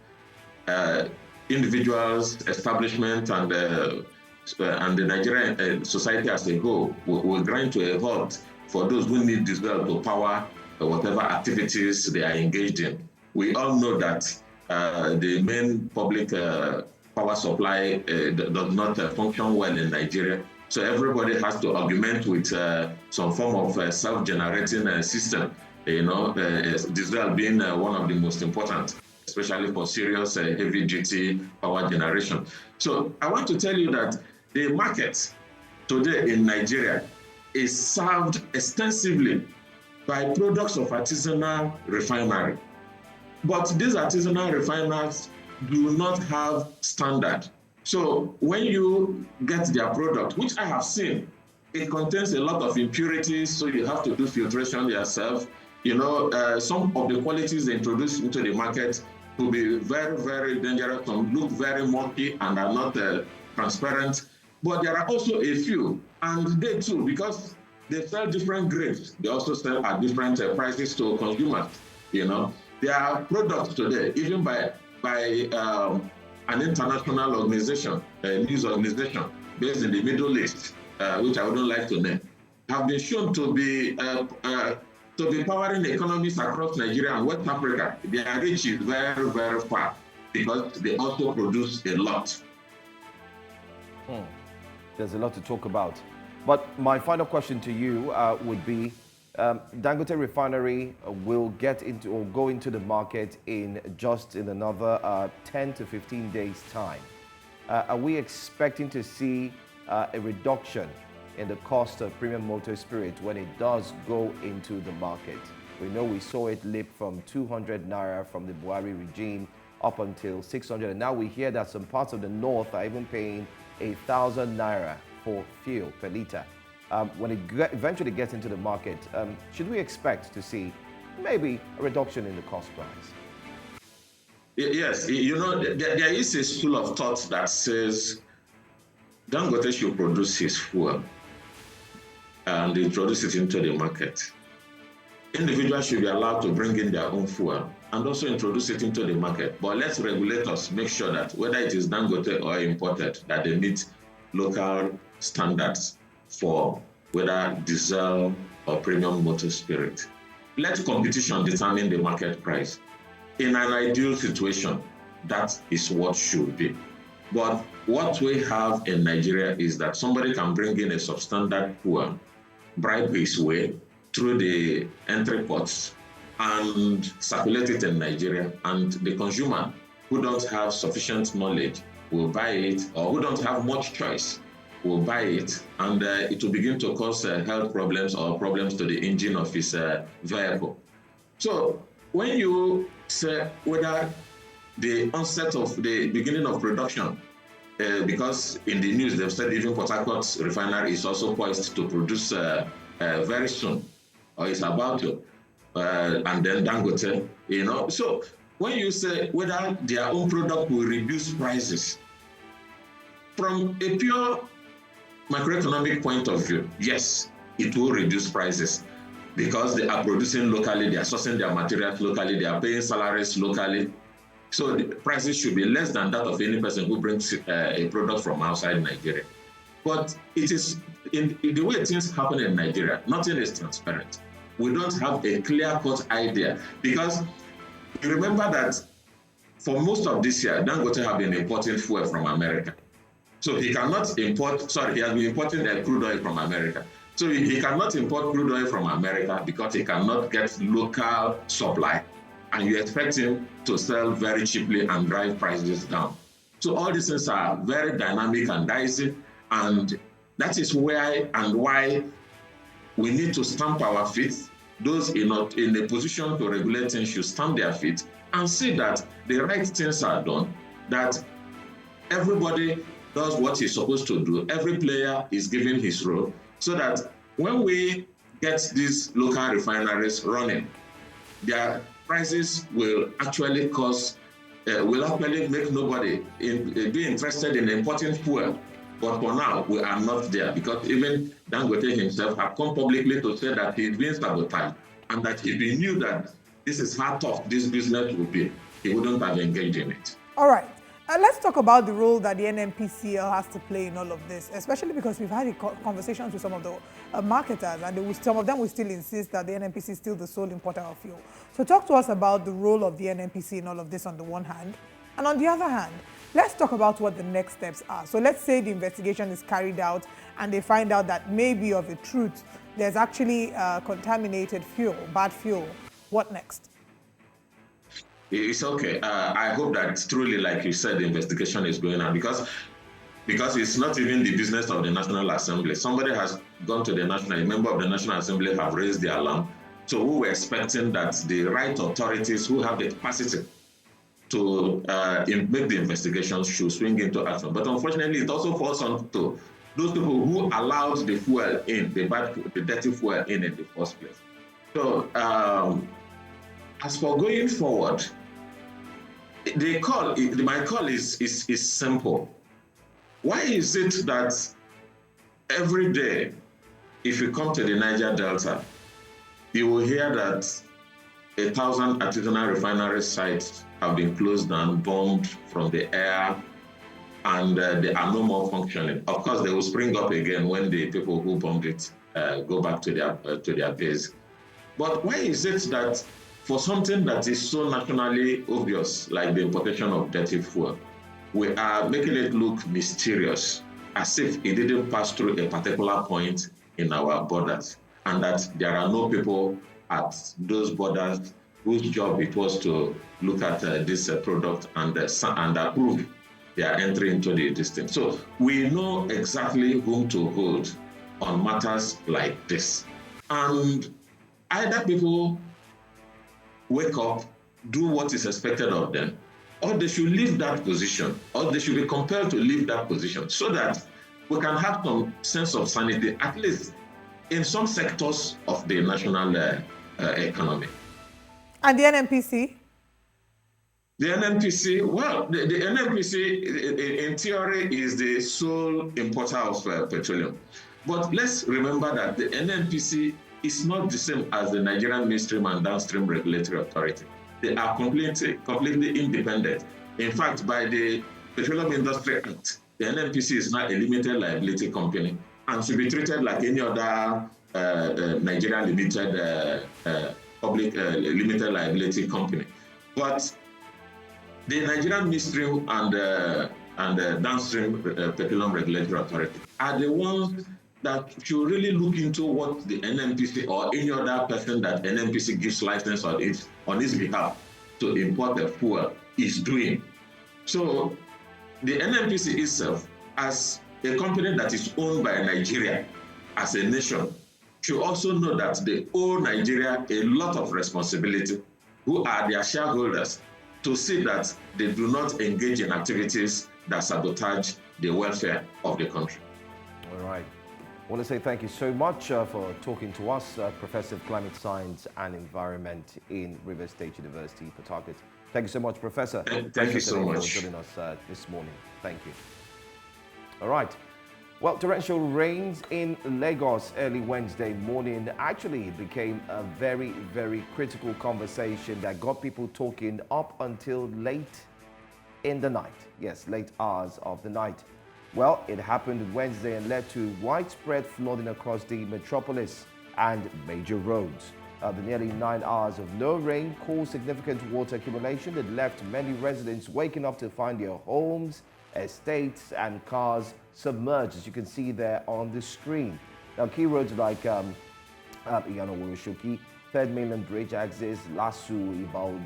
individuals, establishment, and the Nigerian society as a whole will grind to a halt for those who need diesel to power whatever activities they are engaged in. We all know that the main public power supply does not function well in Nigeria. So everybody has to augment with some form of self-generating system, diesel being one of the most important, especially for serious heavy-duty power generation. So I want to tell you that the market today in Nigeria is served extensively by products of artisanal refinery. But these artisanal refiners do not have standard. So when you get their product, which I have seen, it contains a lot of impurities, so you have to do filtration yourself. Some of the qualities they introduce into the market will be very, very dangerous, some look very murky and are not transparent. But there are also a few, and they too, because they sell different grades, they also sell at different prices to consumers. There are products today, even by an international organization, a news organization based in the Middle East, which I wouldn't like to name, have been shown to be powering economies across Nigeria and West Africa. Their reach is very, very far because they also produce a lot. There's a lot to talk about. But my final question to you would be, Dangote Refinery will go into the market in another 10 to 15 days time. Are we expecting to see a reduction in the cost of premium motor spirit when it does go into the market? We know we saw it leap from 200 naira from the Buhari regime up until 600, and now we hear that some parts of the north are even paying 1,000 naira for fuel per litre. When it eventually gets into the market, should we expect to see maybe a reduction in the cost price? Yes, you know, there is a school of thought that says Dangote should produce his fuel and introduce it into the market. Individuals should be allowed to bring in their own fuel and also introduce it into the market. But let regulators make sure that whether it is Dangote or imported, that they meet local standards for whether diesel or premium motor spirit. Let competition determine the market price. In an ideal situation, that is what should be. But what we have in Nigeria is that somebody can bring in a substandard fuel, bribe his way through the entry ports and circulate it in Nigeria, and the consumer who don't have sufficient knowledge will buy it, or who don't have much choice will buy it, and it will begin to cause health problems or problems to the engine of his vehicle. So when you say whether the onset of the beginning of production, because in the news they've said even Port Harcourt refinery is also poised to produce very soon, or is about to, and then Dangote, you know. So when you say whether their own product will reduce prices, from a pure macroeconomic point of view, yes, it will reduce prices because they are producing locally, they are sourcing their materials locally, they are paying salaries locally. So the prices should be less than that of any person who brings a product from outside Nigeria. But it is, in the way things happen in Nigeria, nothing is transparent. We don't have a clear-cut idea, because you remember that for most of this year, Dangote have been importing fuel from America. So he cannot import, he has been importing crude oil from America. So he cannot import crude oil from America because he cannot get local supply. And you expect him to sell very cheaply and drive prices down. So all these things are very dynamic and dicey. And that is why we need to stamp our feet. Those in a position to regulate things should stamp their feet and see that the right things are done, that everybody does what he's supposed to do. Every player is given his role, so that when we get these local refineries running, their prices will actually make nobody be interested in importing fuel. But for now, we are not there, because even Dangote himself has come publicly to say that he's been sabotaged, and that if he knew that this is how tough this business would be, he wouldn't have engaged in it. All right. Let's talk about the role that the NNPCL has to play in all of this, especially because we've had conversations with some of the marketers, and some of them will still insist that the NNPC is still the sole importer of fuel. So talk to us about the role of the NNPC in all of this on the one hand. And on the other hand, let's talk about what the next steps are. So let's say the investigation is carried out and they find out that maybe of the truth, there's actually contaminated fuel, bad fuel. What next? It's okay. I hope that truly, like you said, the investigation is going on, because it's not even the business of the National Assembly. Somebody has gone to a member of the National Assembly have raised the alarm. So we were expecting that the right authorities who have the capacity to make the investigations should swing into action. But unfortunately, it also falls on to those people who allowed the fuel in, the dirty fuel in the first place. So as for going forward, my call is simple. Why is it that every day, if you come to the Niger Delta, you will hear that 1,000 artisanal refinery sites have been closed down, bombed from the air, and they are no more functioning. Of course, they will spring up again when the people who bombed it go back to their base. But why is it that for something that is so nationally obvious, like the importation of dirty fuel, we are making it look mysterious, as if it didn't pass through a particular point in our borders? and that there are no people at those borders whose job it was to look at this product and approve their entry into the district. So we know exactly whom to hold on matters like this. And either people wake up, do what is expected of them, or they should leave that position, or they should be compelled to leave that position so that we can have some sense of sanity, at least in some sectors of the national economy. And the NNPC? The NNPC, well, the NNPC in theory is the sole importer of petroleum. But let's remember that the NNPC is not the same as the Nigerian Midstream and Downstream Regulatory Authority. They are completely independent. In fact, by the Petroleum Industry Act, the NNPC is now a limited liability company and should be treated like any other Nigerian limited public limited liability company. But the Nigerian Midstream and Downstream Petroleum Regulatory Authority are the ones that should really look into what the NNPC or any other person that NNPC gives license on its behalf to import the fuel is doing. So the NNPC itself, as a company that is owned by Nigeria as a nation, should also know that they owe Nigeria a lot of responsibility, who are their shareholders, to see that they do not engage in activities that sabotage the welfare of the country. All right. I want to say thank you so much for talking to us, Professor of Climate Science and Environment in Rivers State University, Port Harcourt. Thank you so much, Professor. Thank you so much for joining us this morning. Thank you. All right. Well, torrential rains in Lagos early Wednesday morning actually became a very, very critical conversation that got people talking up until late in the night. Yes, late hours of the night. Well, it happened Wednesday and led to widespread flooding across the metropolis and major roads. The nearly 9 hours of no rain caused significant water accumulation that left many residents waking up to find their homes, estates and cars submerged, as you can see there on the screen. Now, key roads like Iyanowoshoki, Third Mainland Bridge axis, Lasu, Iba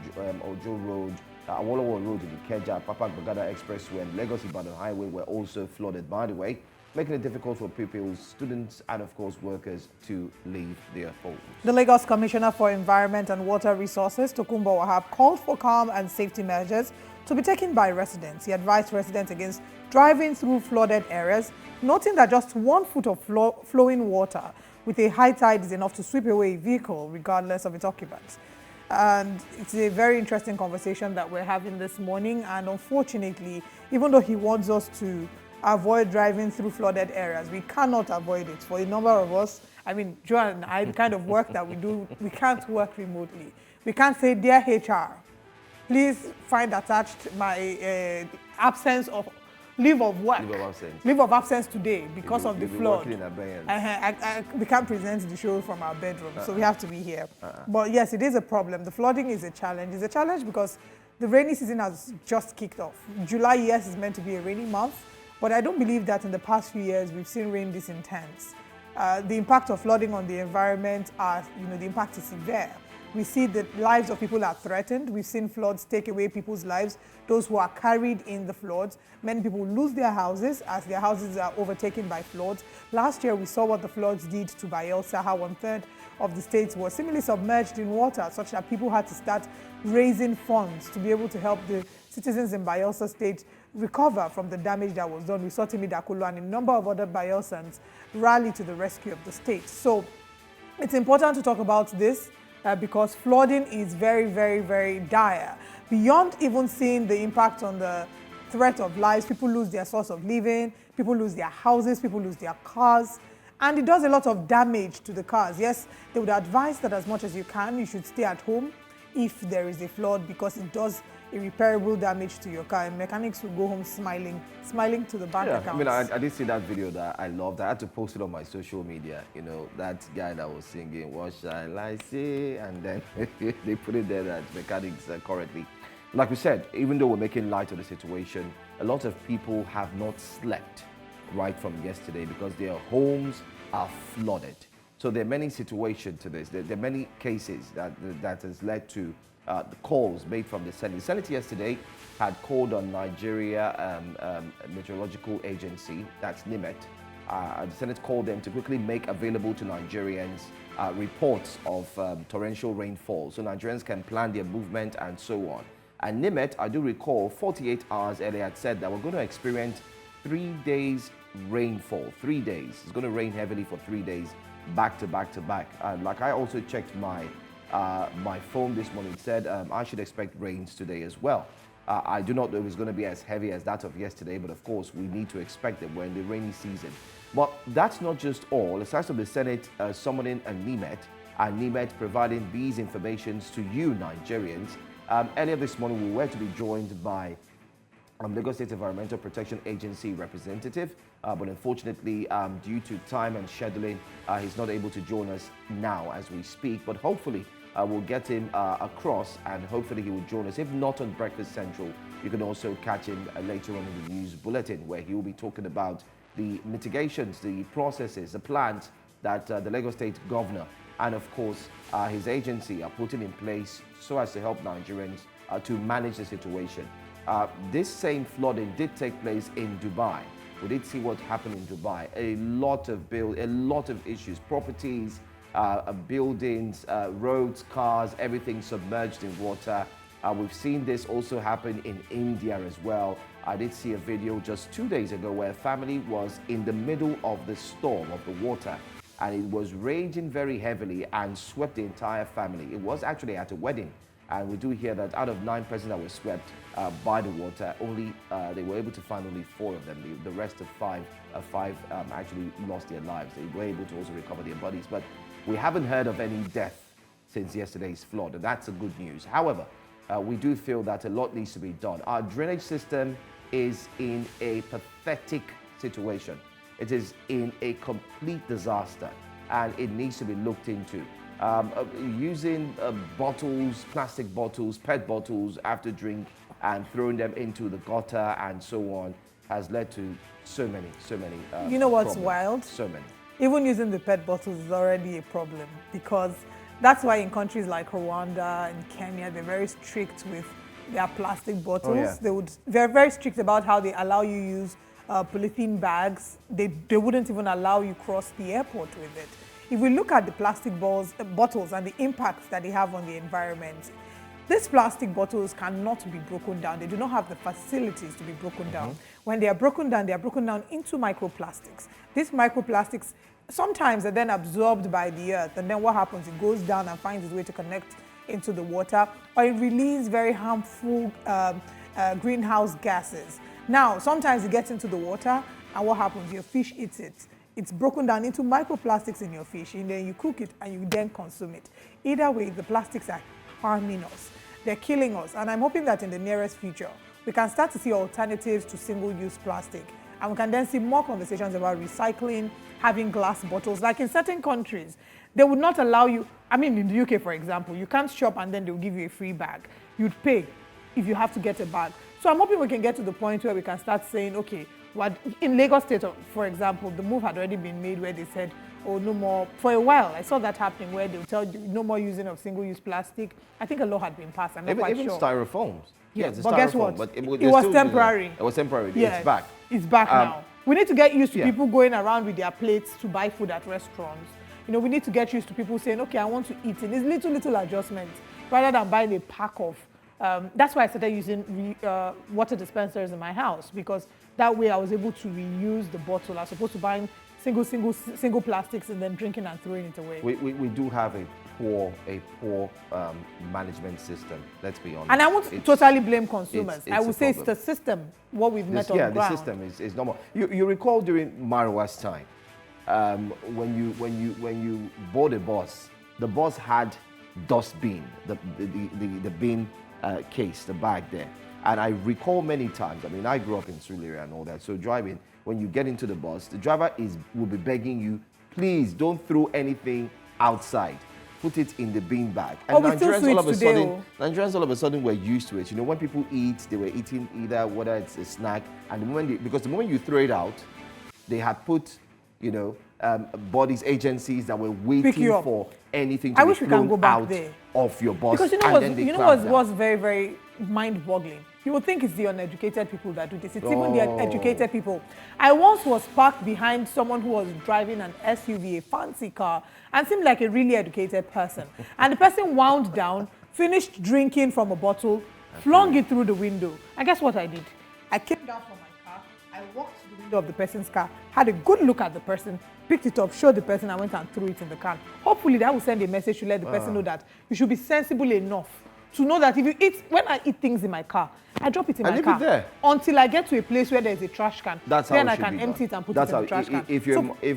Ojo Road, Awolowo Road, Ikeja, Papa Bagada Expressway and Lagos-Ibadan Highway were also flooded, by the way, making it difficult for pupils, students and of course workers to leave their homes. The Lagos Commissioner for Environment and Water Resources, Tokunbo Wahab, called for calm and safety measures to be taken by residents. He advised residents against driving through flooded areas, noting that just 1 foot of flowing water with a high tide is enough to sweep away a vehicle regardless of its occupants. And it's a very interesting conversation that we're having this morning. And unfortunately, even though he wants us to avoid driving through flooded areas, we cannot avoid it. For a number of us, I mean, Joan and I, the kind of work that we do, we can't work remotely. We can't say, dear HR, please find attached my absence of leave of work, leave of absence today because of the flood. We can't present the show from our bedroom, so we have to be here. But yes, it is a problem. The flooding is a challenge. It's a challenge because the rainy season has just kicked off. July, yes, is meant to be a rainy month, but I don't believe that in the past few years we've seen rain this intense. The impact of flooding on the environment, the impact is severe. We see that lives of people are threatened. We've seen floods take away people's lives, those who are carried in the floods. Many people lose their houses as their houses are overtaken by floods. Last year, we saw what the floods did to Bayelsa, how 1/3 of the states was seemingly submerged in water, such that people had to start raising funds to be able to help the citizens in Bayelsa State recover from the damage that was done. We saw Timi Dakolo and a number of other Bayelsans rally to the rescue of the state. So it's important to talk about this. Because flooding is very, very, very dire. Beyond even seeing the impact on the threat of lives, people lose their source of living, people lose their houses, people lose their cars, and it does a lot of damage to the cars. Yes, they would advise that as much as you can, you should stay at home if there is a flood because it does irreparable damage to your car, and mechanics will go home smiling to the bank account. I mean, I did see that video that I loved. I had to post it on my social media. You know, that guy that was singing, "What shall I say?" And then they put it there that mechanics correctly. Like we said, even though we're making light of the situation, a lot of people have not slept right from yesterday because their homes are flooded. So there are many situations to this. There are many cases that has led to the calls made from the Senate. The Senate yesterday had called on Nigeria Meteorological Agency, that's NIMET. The Senate called them to quickly make available to Nigerians reports of torrential rainfall so Nigerians can plan their movement and so on. And NIMET, I do recall, 48 hours earlier had said that we're going to experience 3 days rainfall. 3 days. It's going to rain heavily for 3 days, back to back to back. Like I also checked my phone this morning. It said I should expect rains today as well. I do not know if it's going to be as heavy as that of yesterday, but of course we need to expect it. We're in the rainy season. But that's not just all. Aside of the Senate summoning a NIMET, and NIMET providing these informations to you Nigerians, earlier this morning we were to be joined by Lagos State Environmental Protection Agency representative, but unfortunately, due to time and scheduling, he's not able to join us now as we speak. But hopefully, we'll get him across, and hopefully he will join us. If not on Breakfast Central, you can also catch him later on in the news bulletin, where he will be talking about the mitigations, the processes, the plans that the Lagos State governor and, of course, his agency are putting in place so as to help Nigerians to manage the situation. This same flooding did take place in Dubai. We did see what happened in Dubai. A lot of issues, properties, buildings, roads, cars, everything submerged in water. We've seen this also happen in India as well. I did see a video just 2 days ago where a family was in the middle of the storm of the water, and it was raging very heavily and swept the entire family. It was actually at a wedding. And we do hear that out of 9 persons that were swept by the water, only they were able to find only 4 of them. The rest of five actually lost their lives. They were able to also recover their bodies. But we haven't heard of any death since yesterday's flood, and that's a good news. However, we do feel that a lot needs to be done. Our drainage system is in a pathetic situation. It is in a complete disaster, and it needs to be looked into. Using bottles, plastic bottles, PET bottles after drink and throwing them into the gutter and so on has led to so many you know what's problems. wild? So many. Even using the PET bottles is already a problem, because that's why in countries like Rwanda and Kenya, they're very strict with their plastic bottles. Oh, yeah. They're very strict about how they allow you use polythene bags. They wouldn't even allow you cross the airport with it. If we look at the plastic bottles and the impacts that they have on the environment, these plastic bottles cannot be broken down. They do not have the facilities to be broken down. When they are broken down into microplastics. These microplastics sometimes are then absorbed by the earth, and then what happens? It goes down and finds its way to connect into the water, or it releases very harmful greenhouse gases. Now, sometimes it gets into the water, and what happens? Your fish eats it. It's broken down into microplastics in your fish, and then you cook it and you then consume it. Either way, the plastics are harming us. They're killing us. And I'm hoping that in the nearest future, we can start to see alternatives to single-use plastic. And we can then see more conversations about recycling, having glass bottles. Like in certain countries, they would not allow you, I mean, in the UK, for example, you can't shop and then they'll give you a free bag. You'd pay if you have to get a bag. So I'm hoping we can get to the point where we can start saying, okay, what in Lagos State, for example, the move had already been made where they said, oh, no more. For a while, I saw that happening where they'll tell you no more using of single-use plastic. I think a law had been passed. I'm not quite sure. Even styrofoams. Yeah, it's but guess what? But it was temporary. It was temporary. Yeah, it's back. It's back now. We need to get used to people going around with their plates to buy food at restaurants. You know, we need to get used to people saying, okay, I want to eat in. It's little adjustments rather than buying a pack of. That's why I started using water dispensers in my house, because that way I was able to reuse the bottle as opposed to buying single plastics and then drinking and throwing it away. We do have a poor management system. Let's be honest. And I won't totally blame consumers. I would say it's the system, what we've met on the ground. Yeah, the system is normal. You recall during Marwa's time, when you board a bus, the bus had dustbin, the bin case, the bag there. And I recall many times, I mean, I grew up in Surulere and all that, so driving, when you get into the bus, the driver will be begging you, please don't throw anything outside. Put it in the bin bag. And Nigerians all of a sudden were used to it. You know, when people eat, they were eating either whether it's a snack, and because the moment you throw it out, they had put, you know, bodies, agencies that were waiting for anything to I be wish we can go back out there. of your bus. Because you know what's very, very mind-boggling? You would think it's the uneducated people that do this. It's even the educated people. I once was parked behind someone who was driving an SUV, a fancy car, and seemed like a really educated person. And the person wound down, finished drinking from a bottle, flung it through the window. And guess what I did? I came down from my car, I walked to the window of the person's car, had a good look at the person, picked it up, showed the person, and went and threw it in the can. Hopefully that will send a message to let the person know that you should be sensible enough to know that if you eat, when I eat things in my car, I drop it in my car. Leave it there. Until I get to a place where there's a trash can. That's then how I it should can be empty done. it and put That's it in how, the trash can. if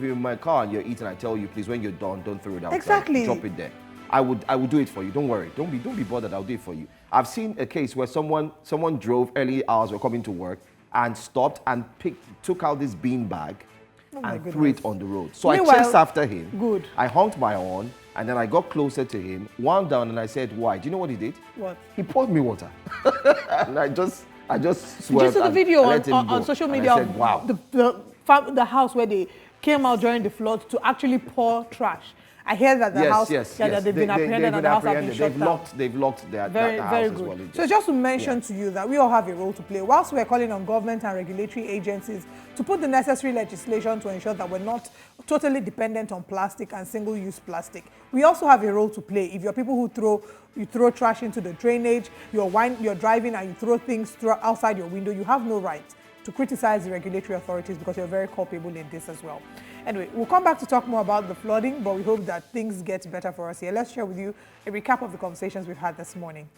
you're in my car and you're eating, I tell you, please, when you're done, don't throw it outside. Exactly. Drop it there. I would do it for you. Don't worry. Don't be bothered. I'll do it for you. I've seen a case where someone drove early hours, were coming to work, and stopped and took out this bean bag and threw it on the road. So Meanwhile, I chased after him. Good. I honked my horn, and then I got closer to him, wound down, and I said, "Why?" Do you know what he did? What? He poured me water, and I just swerved. Did you see the video on on social and media I said, of wow. the house where they came out during the flood to actually pour trash? I hear that the house, that they've been apprehended and the house have been shut down. They've locked their Very house very as good. well. So just to mention to you that we all have a role to play. Whilst we're calling on government and regulatory agencies to put the necessary legislation to ensure that we're not totally dependent on plastic and single-use plastic, we also have a role to play. If you're people who throw trash into the drainage, you're driving and you throw things outside your window, you have no right to criticize the regulatory authorities because you're very culpable in this as well. Anyway, we'll come back to talk more about the flooding, but we hope that things get better for us here. Let's share with you a recap of the conversations we've had this morning.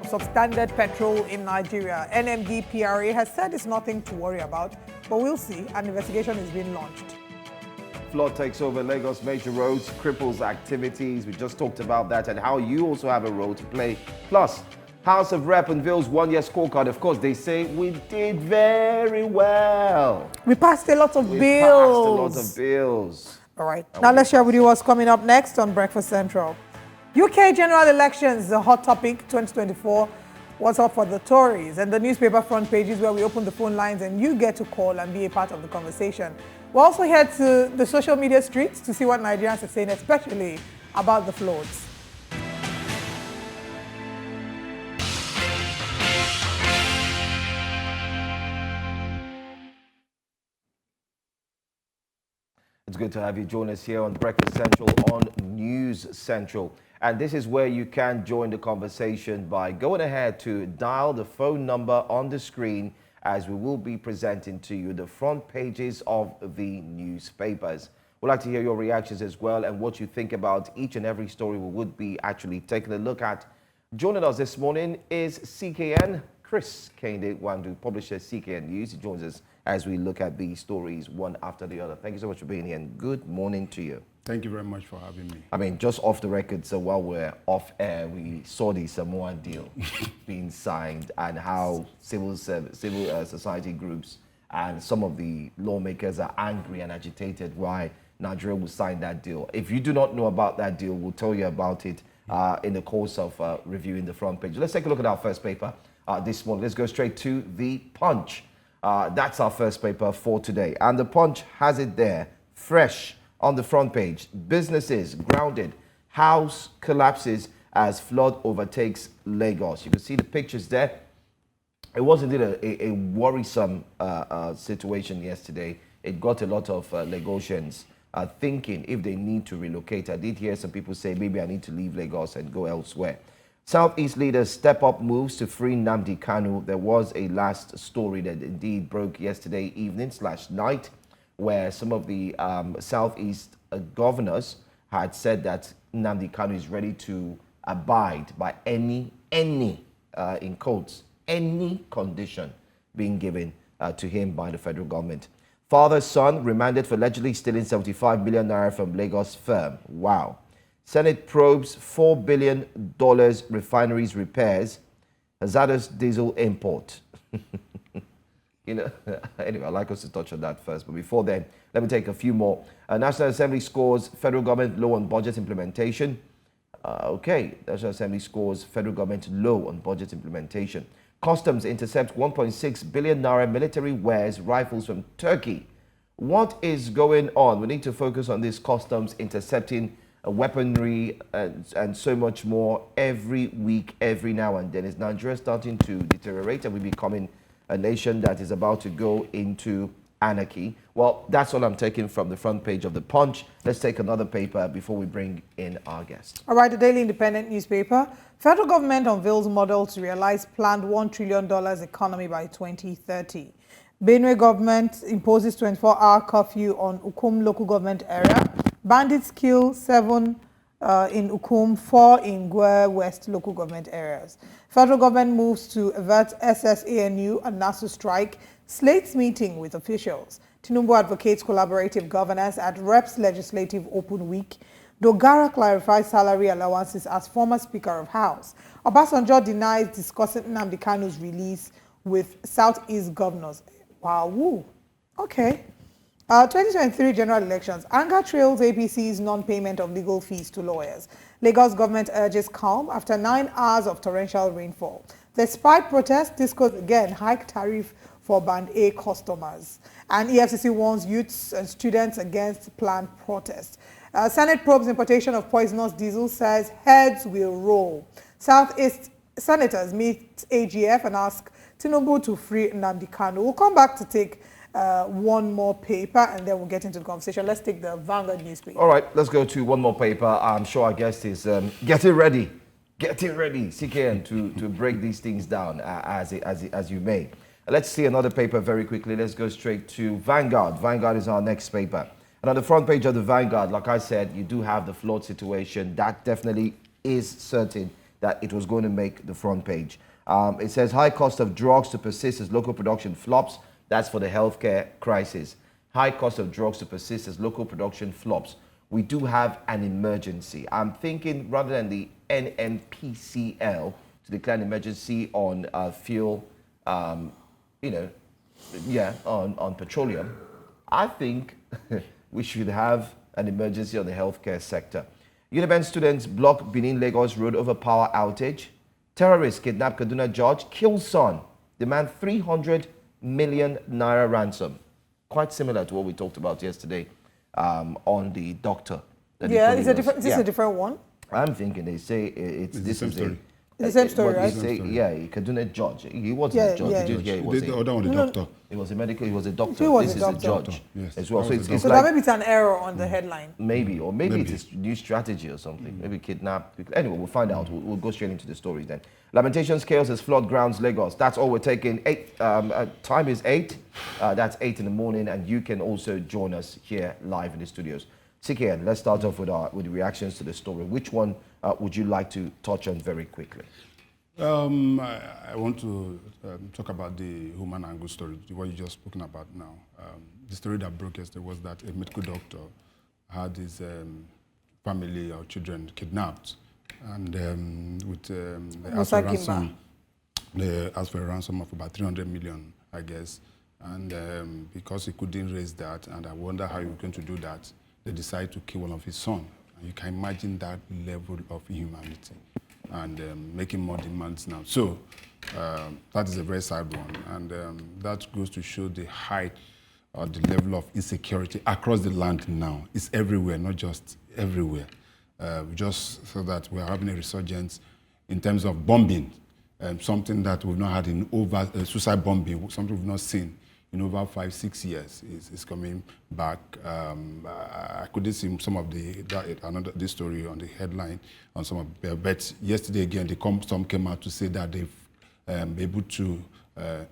Substandard petrol in Nigeria. NMDPRA has said it's nothing to worry about, but we'll see. An investigation is being launched. Flood takes over Lagos major roads, cripples activities. We just talked about that and how you also have a role to play. Plus, House of Rep unveils one-year scorecard. Of course, they say we did very well. We passed a lot of bills. We passed a lot of bills. All right. Now let's share with you what's coming up next on Breakfast Central. UK general elections, the hot topic 2024. What's up for the Tories? And the newspaper front pages where we open the phone lines and you get to call and be a part of the conversation. We're also head to the social media streets to see what Nigerians are saying, especially about the floods. It's good to have you join us here on Breakfast Central on News Central. And this is where you can join the conversation by going ahead to dial the phone number on the screen as we will be presenting to you the front pages of the newspapers. We'd like to hear your reactions as well and what you think about each and every story we would be actually taking a look at. Joining us this morning is CKN, Chris Kende Wandu, publisher CKN News. He joins us as we look at these stories one after the other. Thank you so much for being here and good morning to you. Thank you very much for having me. I mean, just off the record, so while we're off air, we saw the Samoan deal being signed and how civil society groups and some of the lawmakers are angry and agitated why Nigeria will sign that deal. If you do not know about that deal, we'll tell you about it in the course of reviewing the front page. Let's take a look at our first paper this morning. Let's go straight to The Punch. That's our first paper for today. And The Punch has it there, fresh on the front page. Businesses grounded, house collapses as flood overtakes Lagos. You can see the pictures there. It was indeed a worrisome situation yesterday. It got a lot of Lagosians thinking if they need to relocate. I did hear some people say, maybe I need to leave Lagos and go elsewhere. Southeast leaders step up moves to free Nnamdi Kanu. There was a last story that indeed broke yesterday evening/night, where some of the Southeast governors had said that Nnamdi Kanu is ready to abide by any in quotes, any condition being given to him by the federal government. Father, son remanded for allegedly stealing 75 million naira from Lagos firm. Wow. Senate probes $4 billion refineries repairs, hazardous diesel import. You know, anyway, I'd like us to touch on that first. But before then, let me take a few more. National Assembly scores federal government low on budget implementation. National Assembly scores federal government low on budget implementation. Customs intercept 1.6 billion naira military wares rifles from Turkey. What is going on? We need to focus on this customs intercepting weaponry and so much more every week, every now and then. Is Nigeria starting to deteriorate and we becoming a nation that is about to go into anarchy? Well, that's all I'm taking from the front page of the Punch. Let's take another paper before we bring in our guest. All right, the Daily Independent newspaper. Federal government unveils model to realize planned $1 trillion economy by 2030. Benue government imposes 24-hour curfew on Ukum local government area. Bandits kill 7 in Ukum, 4 in Gwoza West local government areas. Federal government moves to avert SSANU and NASU strike. Slates meeting with officials. Tinubu advocates collaborative governance at Reps Legislative Open Week. Dogara clarifies salary allowances as former Speaker of House. Obasanjo denies discussing Nnamdi Kanu's release with Southeast governors. Wow, woo. Okay. 2023 general elections. Anger trails APC's non-payment of legal fees to lawyers. Lagos government urges calm after 9 hours of torrential rainfall. Despite protests, Discos again hike tariff for Band A customers. And EFCC warns youths and students against planned protests. Senate probes importation of poisonous diesel, says heads will roll. Southeast senators meet AGF and ask Tinubu to free Nnamdi Kanu. We'll come back to take one more paper and then we'll get into the conversation. Let's take the Vanguard newspaper. All right, let's go to one more paper. I'm sure our guest is getting ready, CKN, to break these things down as you may. Let's see another paper very quickly. Let's go straight to Vanguard. Vanguard is our next paper. And on the front page of the Vanguard, like I said, you do have the flood situation. That definitely is certain that it was going to make the front page. It says high cost of drugs to persist as local production flops. That's for the healthcare crisis. High cost of drugs to persist as local production flops. We do have an emergency. I'm thinking rather than the NNPCL to declare an emergency on fuel, on petroleum, I think we should have an emergency on the healthcare sector. Uniben students block Benin-Lagos road over power outage. Terrorists kidnap Kaduna judge, kill son, demand 300 million naira ransom. Quite similar to what we talked about yesterday on the doctor. Yeah, is this a different one? I'm thinking they say it's the same story. The same story, right? They say, yeah, Kaduna judge. He wasn't a judge. The other one, the doctor. He was a medical. He was a doctor. He was this a is doctor. a judge as well. So that maybe it's an error on the headline. Maybe it's a new strategy or something. Maybe kidnap. Anyway, we'll find out. We'll go straight into the stories then. Lamentations chaos as flood grounds Lagos. That's all we're taking. Time is 8. That's 8 in the morning, and you can also join us here live in the studios. CKN, let's start off with the reactions to the story. Which one would you like to touch on very quickly? I want to talk about the human angle story, what you just spoken about now. The story that broke yesterday was that a medical doctor had his family or children kidnapped, and they asked for a ransom of about 300 million, I guess. And because he couldn't raise that, and I wonder how he was going to do that, they decided to kill one of his sons. And you can imagine that level of inhumanity. And making more demands now. So that is a very sad one. And that goes to show the height or the level of insecurity across the land now. It's everywhere, not just everywhere. Just so that we're having a resurgence in terms of bombing, something that we've not had in over suicide bombing, something we've not seen in over 5-6 years is coming back. I couldn't see some of this story on the headline on some of, but yesterday again, some came out to say that they've been able to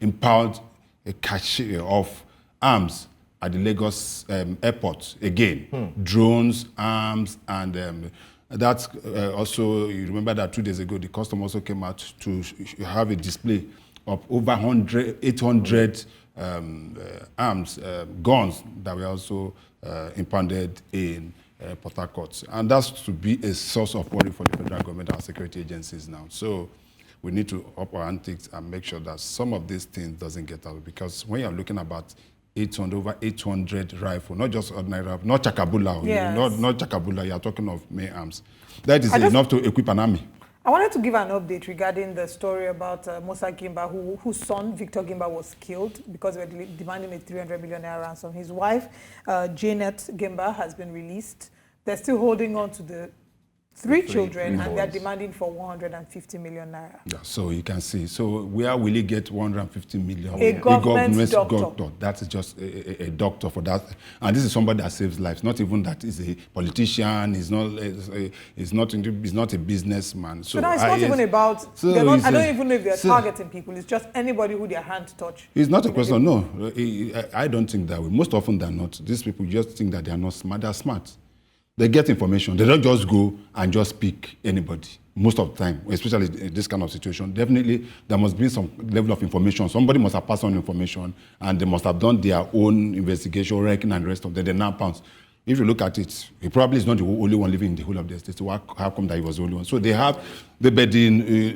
impound a cache of arms at the Lagos airport again. Drones, arms, and that's also, you remember that 2 days ago, the custom also came out to have a display of over 800 arms, guns that were also impounded in Port Harcourt. And that's to be a source of worry for the federal government and security agencies now. So we need to up our antics and make sure that some of these things doesn't get out, because when you're looking about over 800 rifle, not just ordinary rifle, not Chakabula, yes. not Chakabula, you're talking of main arms. That is enough to equip an army. I wanted to give an update regarding the story about Musa Gimba, whose son, Victor Gimba, was killed because they were demanding a 300 million naira ransom. His wife, Janet Gimba, has been released. They're still holding on to the three children, and they're demanding for 150 million naira. Yeah, so you can see. So where will he get 150 million? A government doctor. That is just a doctor for that. And this is somebody that saves lives. Not even that he's a politician. He's not a businessman. So now it's not even about. I don't even know if they're targeting people. It's just anybody who their hand touch. It's not a question. No, I don't think that way. Most often than not, these people just think that they are not smart. They're smart. They get information. They don't just go and just pick anybody. Most of the time, especially in this kind of situation, definitely there must be some level of information. Somebody must have passed on information, and they must have done their own investigation, ranking, and the rest of them. They now pounce. If you look at it, he probably is not the only one living in the whole of the state. So how come that he was the only one? So they have, the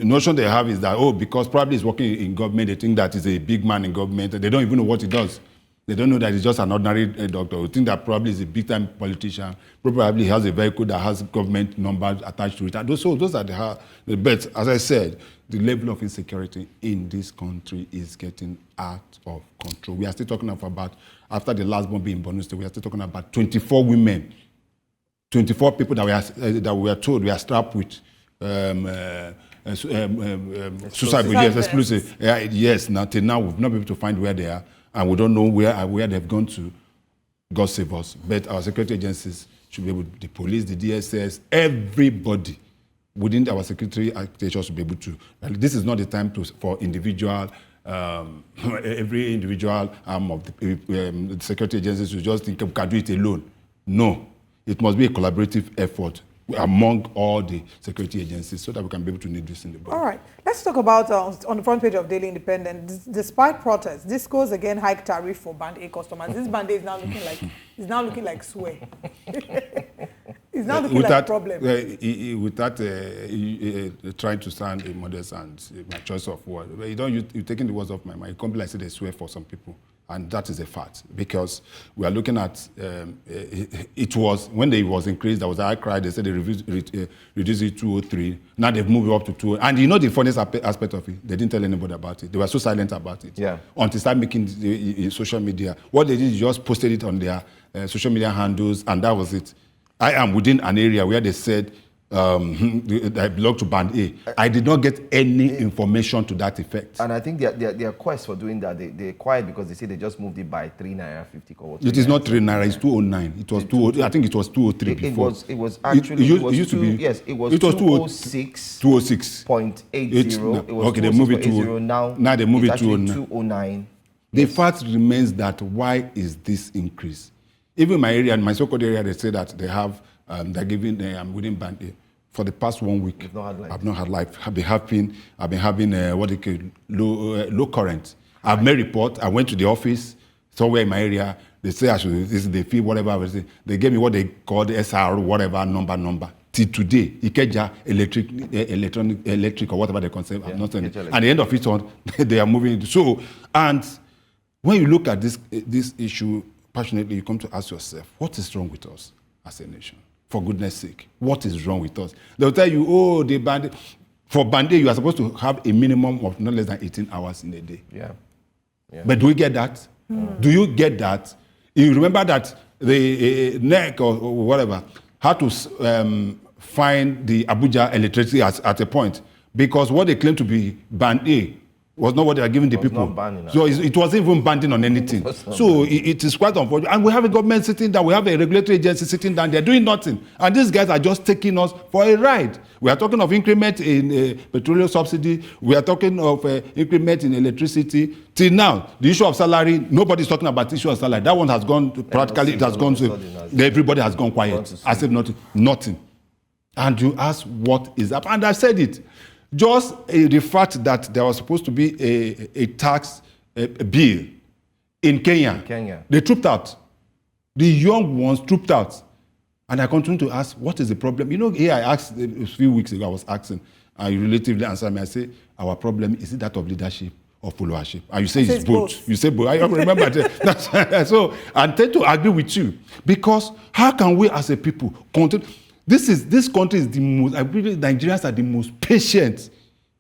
notion they have is that, because probably he's working in government, they think that he's a big man in government. They don't even know what he does. They don't know that he's just an ordinary doctor. They think that probably he's a big-time politician. Probably has a vehicle that has government numbers attached to it. And those are the bets. As I said, the level of insecurity in this country is getting out of control. We are still talking about, after the last bombing in Borno State, we are still talking about 24 women, 24 people that we are told we are strapped with suicide, yes, explosive. Yes, till now we've not been able to find where they are. And we don't know where they've gone to. God save us. But our security agencies should be able to, the police, the DSS, everybody within our security architecture should be able to. This is not the time for individual, every individual arm of the security agencies to just think we can do it alone. No, it must be a collaborative effort among all the security agencies so that we can be able to need this in the body. All right. Let's talk about, on the front page of Daily Independent, despite protests, this goes again hike tariff for Band A customers. This Band A is now looking like swear. It's now looking like a problem. Without trying to sound modest and my choice of word, you're taking the words off my mind. It can't be like they swear for some people. And that is a fact, because we are looking at, it was, when it was increased, there was a high cry, they said they reduced it to 203, now they've moved it up to 200. And you know the funniest aspect of it? They didn't tell anybody about it. They were so silent about it. Yeah. Until they started making the social media. What they did is just posted it on their social media handles, and that was it. I am within an area where they said, I belong to Band A. I did not get any information to that effect. And I think their quest for doing that, they're quiet because they say they just moved it by 3 naira 50 kobo. It is not 3 naira, it's 209. It was 203. I think it was 203 before. It was actually, it used to be. Yes, it was 206. 206.80. Okay, they moved it to now they move it to 209. The fact remains that why is this increase? Even in my area, in my so-called area, they say that they have they're giving within Band A. For the past 1 week, I've not had life. I've been having what they call low current. I've made report. I went to the office somewhere in my area. They say I should. This is the fee, whatever. They gave me what they call the SR, whatever number. Till today, Ikeja electric or whatever they consider. I'm not saying. At the end of it on, they are moving. So, and when you look at this issue passionately, you come to ask yourself, what is wrong with us as a nation? For goodness sake, what is wrong with us? They'll tell you, for Band A, you are supposed to have a minimum of not less than 18 hours in a day. Yeah. But do we get that? Do you get that? You remember that the NEC or whatever had to find the Abuja electricity at a point, because what they claim to be Band A was not what they are giving the people. So it wasn't even banding on anything. So it is quite unfortunate. And we have a government sitting down, we have a regulatory agency sitting down, they're doing nothing. And these guys are just taking us for a ride. We are talking of increment in petroleum subsidy, we are talking of increment in electricity. Till now, the issue of salary, nobody's talking about the issue of salary. That one has gone, practically it has gone, everybody has gone quiet. I said nothing. And you ask what is up, and I said it. Just the fact that there was supposed to be a tax bill in Kenya. They trooped out. The young ones trooped out. And I continue to ask, what is the problem? You know, here I asked a few weeks ago, I was asking, and you relatively answered me. I say, our problem, is it that of leadership or followership? And you say it's both. You say both. I remember that. So I tend to agree with you. Because how can we as a people continue? This country is the most, I believe Nigerians are the most patient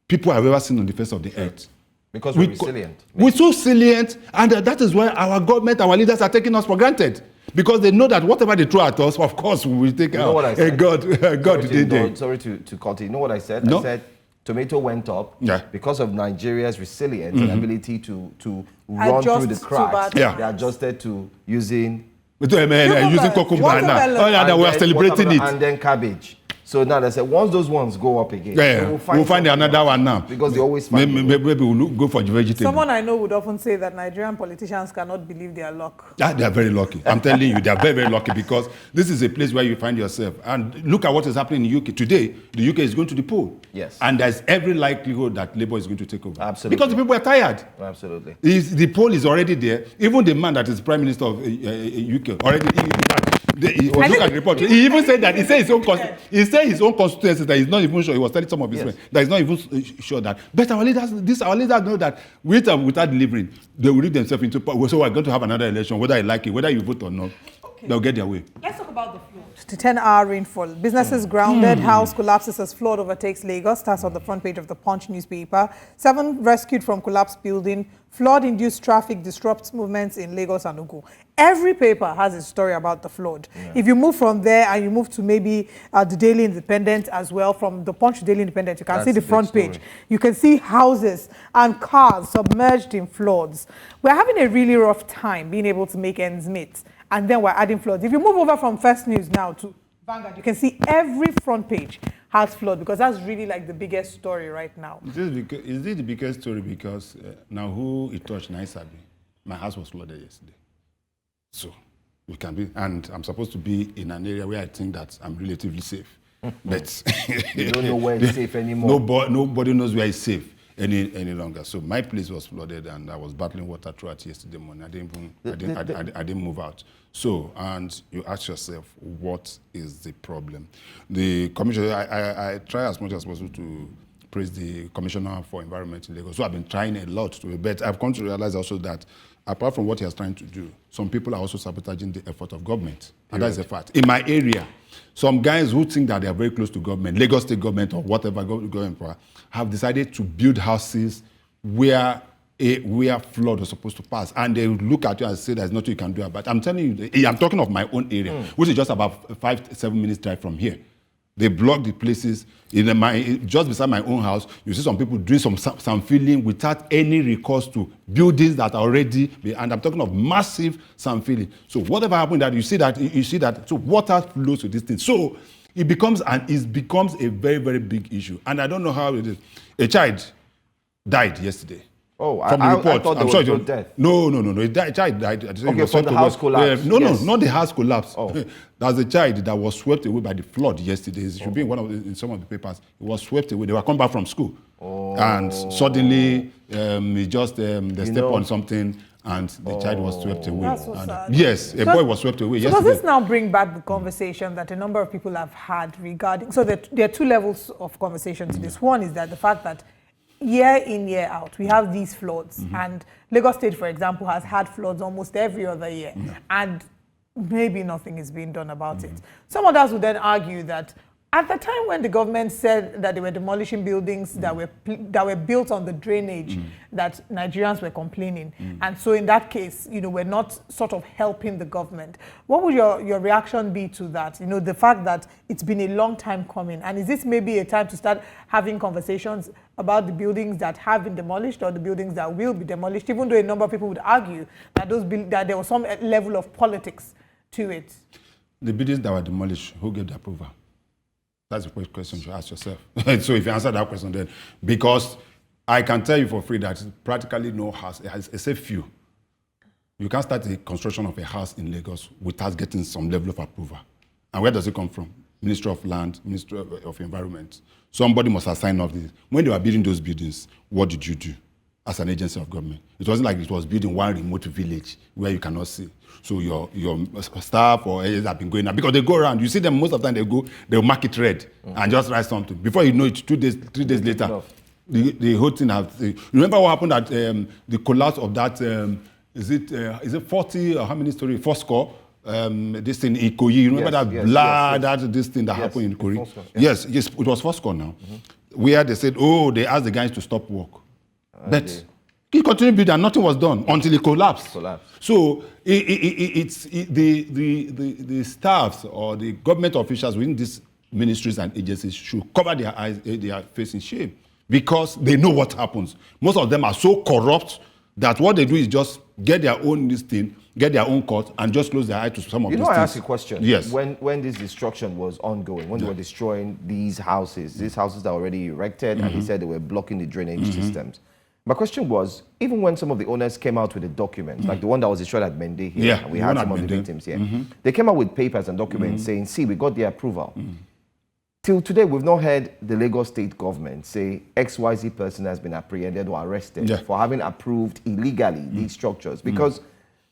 people I've ever seen on the face of the earth. Because we're resilient. We're so resilient, and that is why our government, our leaders are taking us for granted. Because they know that whatever they throw at us, of course, we will take out. God did it. Sorry to cut it. You know what I said? No? I said tomato went up because of Nigeria's resilience and ability to run through the cracks. They adjusted to using cucumber. We are celebrating it. And then cabbage. So now they said, once those ones go up again, we'll find another one now. Because they always find maybe we'll go for the vegetable. Someone I know would often say that Nigerian politicians cannot believe their luck. They are very lucky. I'm telling you, they are very, very lucky because this is a place where you find yourself. And look at what is happening in the UK. Today, the UK is going to the poll. Yes. And there's every likelihood that Labour is going to take over. Absolutely. Because the people are tired. Absolutely. The poll is already there. Even the man that is Prime Minister of UK already... He was looking at the report. He even said that he said his own constituency that he's not even sure. He was telling some of his friends that he's not even sure that. But our leaders know that without delivering, they will lead themselves into power. So we're going to have another election, whether I like it, whether you vote or not. They'll get their way. Let's talk about the flood. The 10-hour rainfall. Businesses grounded. House collapses as flood overtakes Lagos. Starts on the front page of the Punch newspaper. 7 rescued from collapsed building. Flood-induced traffic disrupts movements in Lagos and Ogun. Every paper has a story about the flood. Yeah. If you move from there and you move to maybe the Daily Independent as well, from the Punch to Daily Independent, you can see the front page. You can see houses and cars submerged in floods. We're having a really rough time being able to make ends meet. And then we're adding floods. If you move over from First News now to Vanguard, you can see every front page has flood because that's really like the biggest story right now. Is it the biggest story because now who it touched Naisabi? My house was flooded yesterday. So we can be, and I'm supposed to be in an area where I think that I'm relatively safe. But you don't know where it's safe anymore. Nobody knows where it's safe any longer. So my place was flooded, and I was battling water throughout yesterday morning. I didn't move out. So, and you ask yourself, what is the problem? The commissioner, I try as much as possible to praise the Commissioner for Environment in Lagos. So I've been trying a lot to, but I've come to realize also that apart from what he has trying to do, some people are also sabotaging the effort of government. And that's a fact. In my area, some guys who think that they are very close to government, Lagos State government or whatever government power, have decided to build houses where flood was supposed to pass. And they look at you and say there's nothing you can do about it. I'm telling you, I'm talking of my own area, which is just about 5-7 minutes drive from here. They block the places. Just beside my own house, you see some people doing some filling without any recourse to buildings that are already, and I'm talking of massive some filling. So whatever happened, that you see that, so water flows to this thing. So it becomes a very, very big issue. And I don't know how it is. A child died yesterday. Oh, from the report. I thought there was no death. No. A child died. Okay, from the house collapse. No, not the house collapse. Oh. There's a child that was swept away by the flood yesterday. It should be in some of the papers. It was swept away. They were coming back from school. Oh. And suddenly, they stepped on something, and the child was swept away. That's so sad. Yes, a boy was swept away yesterday. Does this now bring back the conversation that a number of people have had regarding... So there are 2 levels of conversation to this. One is that the fact that year in, year out, we have these floods. And Lagos State, for example, has had floods almost every other year. And maybe nothing is being done about it. Some others would then argue that at the time when the government said that they were demolishing buildings that were built on the drainage, that Nigerians were complaining. And so in that case, we're not sort of helping the government. What would your reaction be to that? The fact that it's been a long time coming. And is this maybe a time to start having conversations about the buildings that have been demolished or the buildings that will be demolished, even though a number of people would argue that that there was some level of politics to it? The buildings that were demolished, who gave the approval? That's a question to ask yourself. So if you answer that question, then, because I can tell you for free that practically no house, except few. You can't start the construction of a house in Lagos without getting some level of approval. And where does it come from? Ministry of Land, Ministry of Environment. Somebody must have signed off this. When they were building those buildings, what did you do as an agency of government? It wasn't like it was building one remote village where you cannot see. So your staff or agents have been going out because they go around. You see them most of the time. They'll mark it red and just write something. Before you know it, 3 days later, the whole thing has. Remember what happened at the collapse of that? Is it 40 or how many stories? 4 score this thing in Ikoyi. You remember this thing that happened in Ikoyi? Yes, it was Fosco now, where they said, they asked the guys to stop work. But he continued building and nothing was done until it collapsed. So the staffs or the government officials within these ministries and agencies should cover their eyes, their face in shame, because they know what happens. Most of them are so corrupt that what they do is just get their own get their own court, and just close their eye to some of these things. I asked you a question. Yes. When this destruction was ongoing, when they were destroying these houses that were already erected, and he said they were blocking the drainage systems. My question was, even when some of the owners came out with the documents, like the one that was destroyed at Mende here, and we had some of the victims here, they came out with papers and documents saying, see, we got the approval. Till today, we've not heard the Lagos State government say XYZ person has been apprehended or arrested for having approved illegally these structures. Because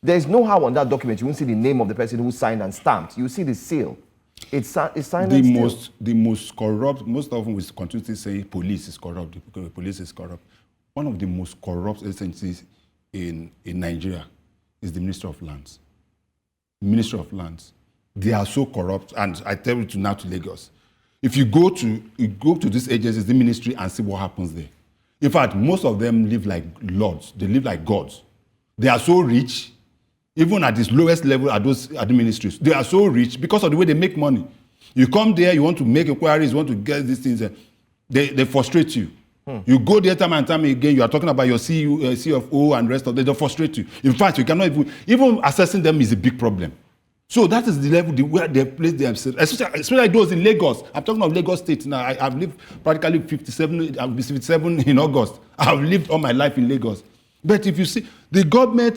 there's no how on that document you won't see the name of the person who signed and stamped. You see the seal. It's signed and sealed. The most corrupt, most often we continue to say police is corrupt, because the police is corrupt. One of the most corrupt agencies in Nigeria is the Ministry of Lands. Ministry of Lands. They are so corrupt, and I tell you to Lagos. If you go to these agencies, the ministry, and see what happens there. In fact, most of them live like lords. They live like gods. They are so rich, even at this lowest level at the ministries. They are so rich because of the way they make money. You come there, you want to make inquiries, you want to get these things, they frustrate you. You go there time and time again, you are talking about your CFO and rest of them, they frustrate you. In fact, you cannot even assessing them is a big problem. So that is the level where they place themselves, especially those in Lagos. I'm talking of Lagos State now. I've lived practically 57, I'll be 57 in August. I've lived all my life in Lagos. But if you see, the governor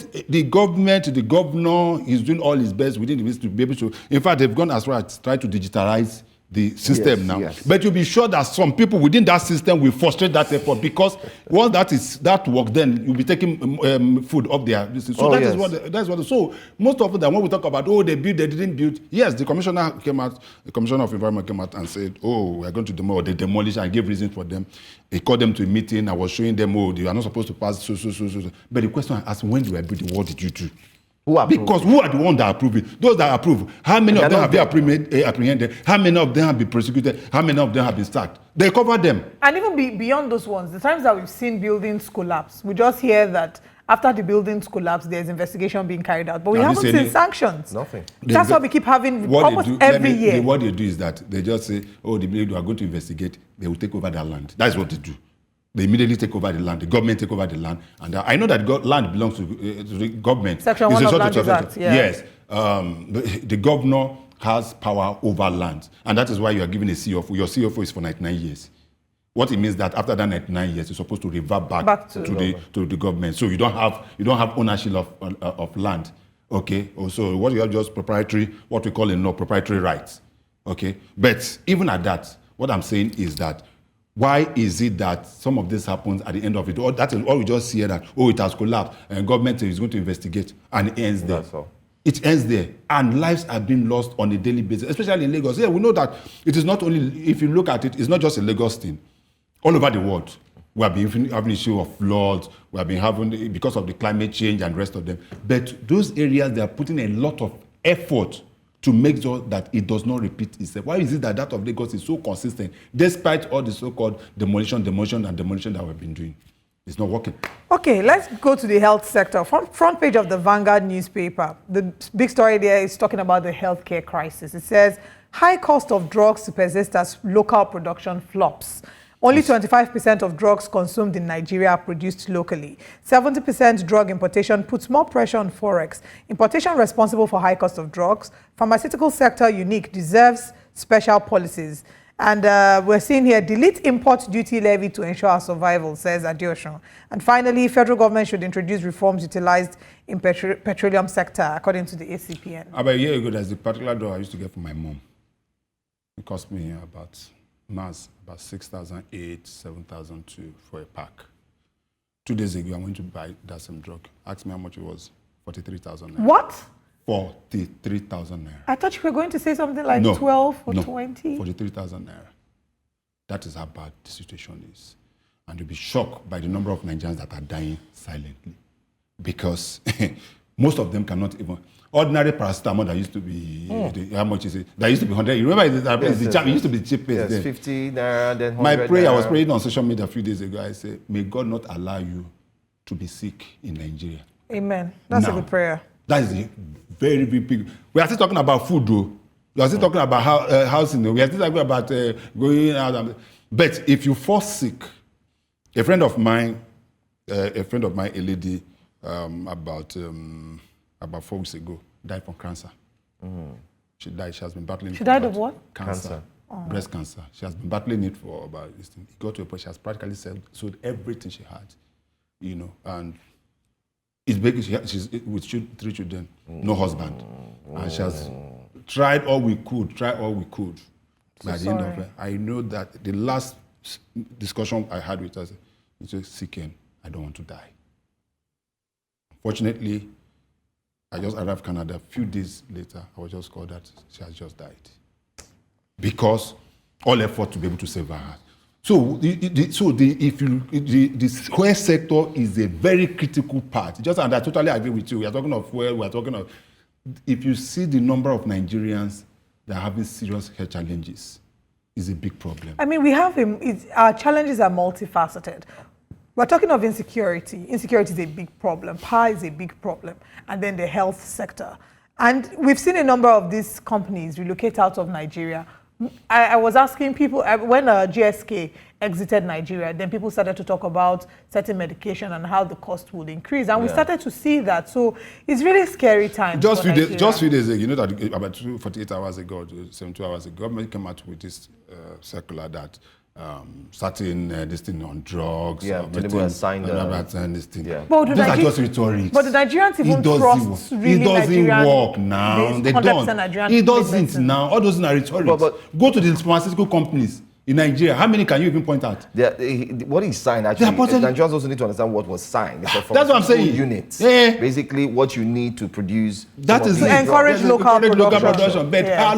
is doing all his best within the ministry to be able to, in fact, they've gone as far as try to digitalize the system now. But you'll be sure that some people within that system will frustrate that effort, because once that work, then you'll be taking food off their business. So that's what. So most of them, when we talk about, they built, they didn't build. Yes, the commissioner of environment came out and said, we're going to demolish. They demolished and gave reasons for them. He called them to a meeting. I was showing them, they are not supposed to pass. So. But the question I asked, when they were building, what did you do? Because who are the ones that approve it? Those that approve, how many of them have been apprehended? How many of them have been prosecuted? How many of them have been sacked? They cover them. And even beyond those ones, the times that we've seen buildings collapse, we just hear that after the buildings collapse, there's investigation being carried out. But we haven't seen sanctions. Nothing. That's what we keep having almost every year. What they do is that they just say, the building are going to investigate. They will take over that land. That's what they do. They immediately take over the land. The government take over the land. And I know that land belongs to the government. Section 1 of Land Use Act, Yes. The governor has power over land. And that is why you are given a CFO. Your CFO is for 99 years. What it means that after that 99 years, you're supposed to revert back to the government. So you don't have ownership of land. Okay? So what you have just proprietary, what we call proprietary rights. Okay? But even at that, what I'm saying is that why is it that some of this happens at the end of it? Or that is all we just see that, it has collapsed and government is going to investigate, and it ends there. That's all. It ends there. And lives have been lost on a daily basis, especially in Lagos. Yeah, we know that it is not only, if you look at it, it's not just a Lagos thing. All over the world, we have been having issue of floods, we have been having, because of the climate change and the rest of them. But those areas, they are putting a lot of effort to make sure that it does not repeat itself. Why is it that of Lagos is so consistent, despite all the so-called demolition that we've been doing? It's not working. Okay, let's go to the health sector. Front page of the Vanguard newspaper. The big story there is talking about the healthcare crisis. It says, high cost of drugs to persist as local production flops. Only 25% of drugs consumed in Nigeria are produced locally. 70% drug importation puts more pressure on forex. Importation responsible for high cost of drugs. Pharmaceutical sector unique deserves special policies. And we're seeing here, delete import duty levy to ensure our survival, says Adeosun. And finally, federal government should introduce reforms utilized in petroleum sector, according to the ACPN. About a year ago, there's a particular drug I used to get for my mom. It cost me about 6,008, 7,002 for a pack. 2 days ago, I went to buy that same drug. Asked me how much it was. 43,000 naira. What? 43,000 naira. I thought you were going to say something like 12 or 20. 43,000 naira. That is how bad the situation is. And you'll be shocked by the number of Nigerians that are dying silently. Because Most of them cannot even. Ordinary paracetamol that used to be, how much is it? That used to be 100. You remember it used to be cheapest. Yes, 50 naira, then 100 My prayer, naira. I was praying on social media a few days ago. I said, may God not allow you to be sick in Nigeria. Amen. That's a good prayer. That is a very big. We are still talking about food, though. We are still talking about housing. We are still talking about going out. But if you fall sick, a friend of mine, a lady, about 4 weeks ago, died from cancer. She died. She has been battling. She died of what? Cancer. Breast cancer. She has been battling it for about. It got to a point she has practically sold everything she had, and it's big. She's with 3 children, no husband, and she has tried all we could. By the end of it, I know that the last discussion I had with her, she said, "Sicken, I don't want to die." Fortunately, I just arrived in Canada. A few days later, I was just called that she has just died. Because all effort to be able to save her. So, the square sector is a very critical part. And I totally agree with you. We are talking of fuel, we are talking of... If you see the number of Nigerians that are having serious health challenges, is a big problem. I mean, we have our challenges are multifaceted. We're talking of insecurity. Insecurity is a big problem. Power is a big problem. And then the health sector. And we've seen a number of these companies relocate out of Nigeria. I was asking people, when GSK exited Nigeria, then people started to talk about certain medication and how the cost would increase. And we started to see that. So it's really scary times. Just few days ago, you know that about 48 hours ago, 72 hours ago, government came out with this circular that certain this thing on drugs. Yeah, Tinubu has signed this thing. Yeah. Those are just rhetoric. But the Nigerians even trust really It doesn't Nigerian work now. They don't. It doesn't now. All those are rhetoric. But go to the pharmaceutical companies in Nigeria. How many can you even point out? What is signed actually? Nigerians also need to understand what was signed. It's that's what I'm saying. Units. Yeah. Basically, what you need to produce. That is to encourage local production. But how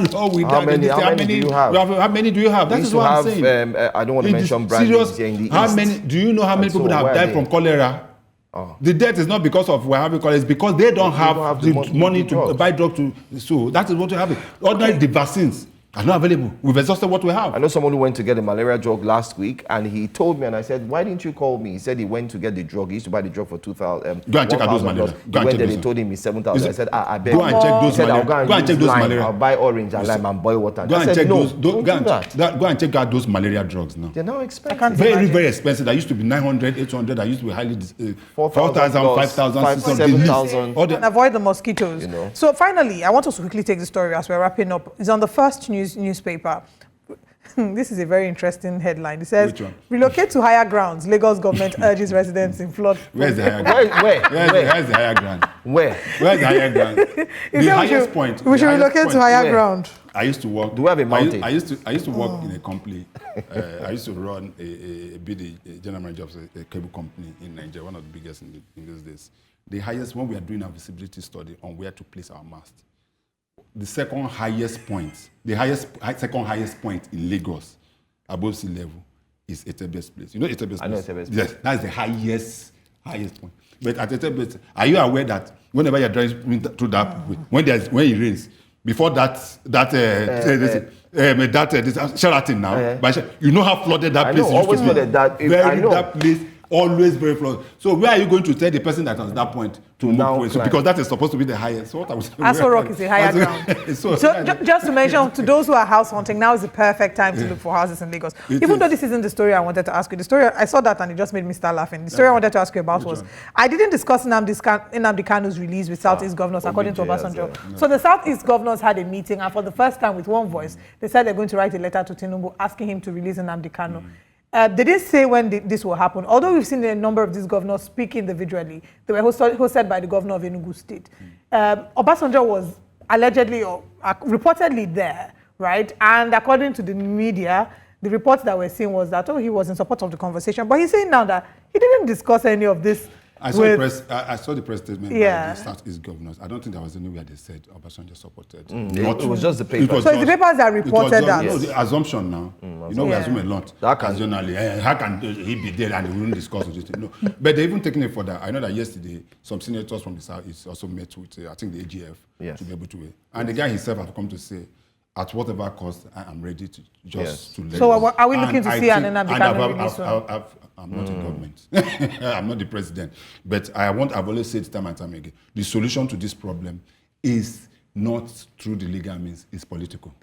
many do you have? How many do you have? That is what I'm saying. I don't want to mention brand names here in the East. How many? Do you know how many people have died from cholera? The death is not because of we're having cholera. It's because they don't have the money to buy drugs. So that is what we have. Ordinary the vaccines are not available. We've exhausted what we have. I know someone who went to get a malaria drug last week, and he told me, and I said, "Why didn't you call me?" He said he went to get the drug. He used to buy the drug for 2,000. Go and check out those malaria. He went there. They told him it's 7,000. I said, "I beg." Go and check those malaria. Go and check those malaria. I'll buy orange and lime and boil water. Go and check those. Go and check out those malaria drugs now. They're now expensive. Very, very expensive. That used to be 900, 800. That used to be highly 4,000, 5,000, 7,000. And avoid the mosquitoes. So finally, I want us to quickly take the story as we're wrapping up. It's on the first newspaper. This is a very interesting headline. It says, relocate to higher grounds. Lagos government urges residents in flood. Where's the higher ground? Where's the higher ground? Where's the higher ground? The highest point. We should relocate to higher ground. I used to work. Do we have a mountain? I used to work in a company. I used to run a general manager of a cable company in Nigeria, one of the biggest in these days. The highest one, we are doing a visibility study on where to place our mast. The second highest point in Lagos, above sea level, is Etebe's place. You know Etebe's place? I know Etebe's place. Yes, that's the highest point. But at Etebe's, are you aware that whenever you're driving through that, when it rains, before this Sheraton now, you know how flooded that place is? Always flooded. That place. Always very flooded. So where are you going to tell the person that at that point to now move? So because that is supposed to be the highest. So what I was Aso Rock is a higher ground. So just to mention to those who are house hunting, now is the perfect time to look for houses in Lagos. Even though this isn't the story I wanted to ask you. The story I saw that and it just made me start laughing. The story I wanted to ask you about was I didn't discuss Nnamdi Kanu's release with Southeast governors according to Obasanjo. So the Southeast governors had a meeting and for the first time with one voice, they said they're going to write a letter to Tinubu asking him to release Nnamdi Kanu. They didn't say when this will happen. Although we've seen a number of these governors speak individually, they were hosted by the governor of Enugu State. Obasanjo was allegedly or reportedly there, right? And according to the media, the reports that we're seeing was that, he was in support of the conversation. But he's saying now that he didn't discuss any of this I saw the press statement by the Southeast governors. I don't think there was anywhere they said Obasanjo supported. It was just the paper. So it's the papers that reported that. No, the assumption now. We assume a lot. Occasionally, how can he be there and we wouldn't discuss it? No. But they even taken it further. I know that yesterday, some senators from the Southeast also met with, I think, the AGF to be able to. And the guy himself has come to say, at whatever cost, I am ready to just to let. So are we looking to see an Nnamdi I'm not in government. I'm not the president. But I've always said time and time again, the solution to this problem is not through the legal means, it's political.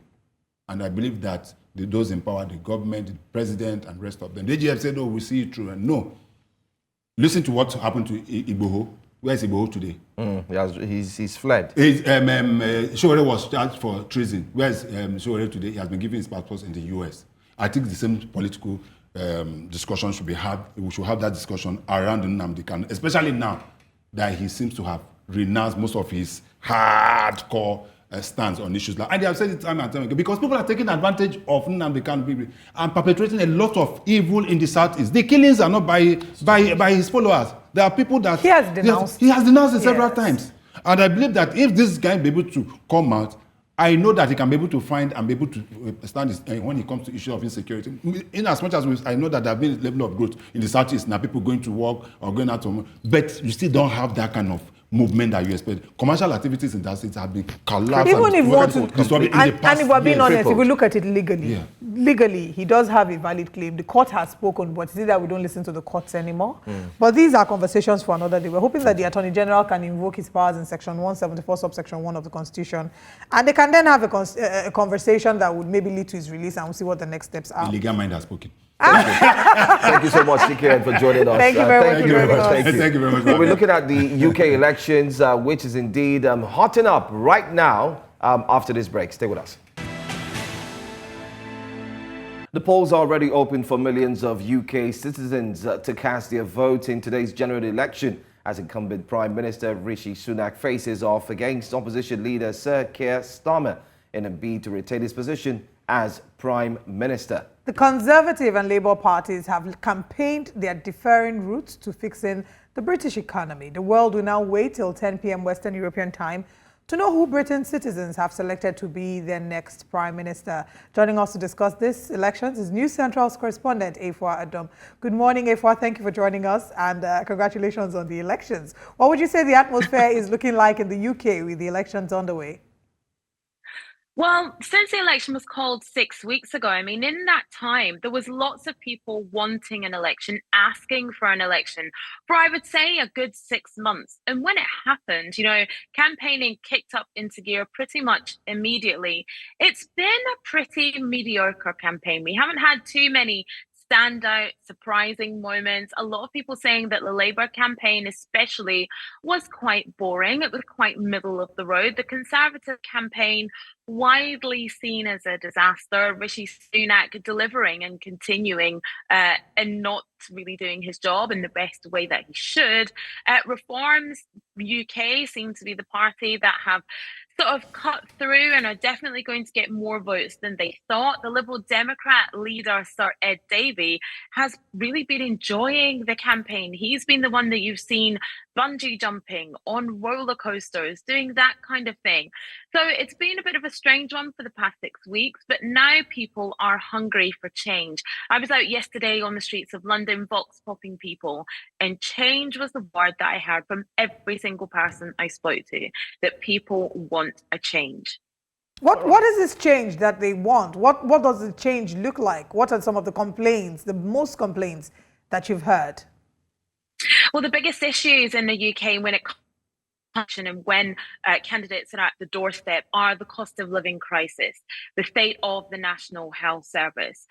And I believe that those in power, the government, the president, and rest of them, the AGF said, we see it through. And no. Listen to what happened to Igboho. Where is Igboho today? He's fled. Sowore was charged for treason. Where is Sowore today? He has been given his passport in the US. I think the same political discussion should be had. We should have that discussion around Nnamdi Kanu, especially now that he seems to have renounced most of his hardcore stance on issues like, and they have said it time and time again, because people are taking advantage of Nnamdi Kanu and perpetrating a lot of evil in the Southeast. The killings are not by his followers. There are people that he has denounced. He has denounced it several times. And I believe that if this guy be able to come out, I know that he can be able to find and be able to stand when it comes to issue of insecurity. In as much as I know that there have been a level of growth in the Southeast, now people going to work or going out to work, but you still don't have that kind of movement that you expect. Commercial activities in that state have been collapsed. Even if we're being honest, if we look at it legally, he does have a valid claim. The court has spoken, but it's that we don't listen to the courts anymore. But these are conversations for another day. We're hoping that the Attorney General can invoke his powers in Section 174, subsection 1 of the Constitution, and they can then have a conversation that would maybe lead to his release, and we'll see what the next steps are. The legal mind has spoken. Thank you so much, Chike, for joining us. Thank you very much. Thank you very much. We're looking at the UK elections, which is indeed hotting up right now after this break. Stay with us. The polls are already open for millions of UK citizens to cast their vote in today's general election, as incumbent Prime Minister Rishi Sunak faces off against opposition leader Sir Keir Starmer in a bid to retain his position as Prime Minister. The Conservative and Labour parties have campaigned their differing routes to fixing the British economy. The world will now wait till 10 p.m. Western European time to know who Britain's citizens have selected to be their next Prime Minister. Joining us to discuss this elections is News Central's correspondent, Afua Adom. Good morning, Afua. Thank you for joining us, and congratulations on the elections. What would you say the atmosphere is looking like in the UK with the elections underway? Well, since the election was called 6 weeks ago, I mean, in that time, there was lots of people wanting an election, asking for an election for, I would say, a good 6 months. And when it happened, campaigning kicked up into gear pretty much immediately. It's been a pretty mediocre campaign. We haven't had too many standout, surprising moments. A lot of people saying that the Labour campaign especially was quite boring. It was quite middle of the road. The Conservative campaign, widely seen as a disaster. Rishi Sunak delivering and continuing and not really doing his job in the best way that he should. Reforms UK seem to be the party that have sort of cut through and are definitely going to get more votes than they thought. The Liberal Democrat leader, Sir Ed Davey, has really been enjoying the campaign. He's been the one that you've seen bungee jumping on roller coasters, doing that kind of thing. So it's been a bit of a strange one for the past 6 weeks, but now people are hungry for change. I was out yesterday on the streets of London, vox popping people, and change was the word that I heard from every single person I spoke to, that people want a change. What is this change that they want? What does the change look like? What are some of the complaints, the most complaints that you've heard? Well, the biggest issues in the UK when it comes and when candidates are at the doorstep are the cost of living crisis, the state of the National Health Service,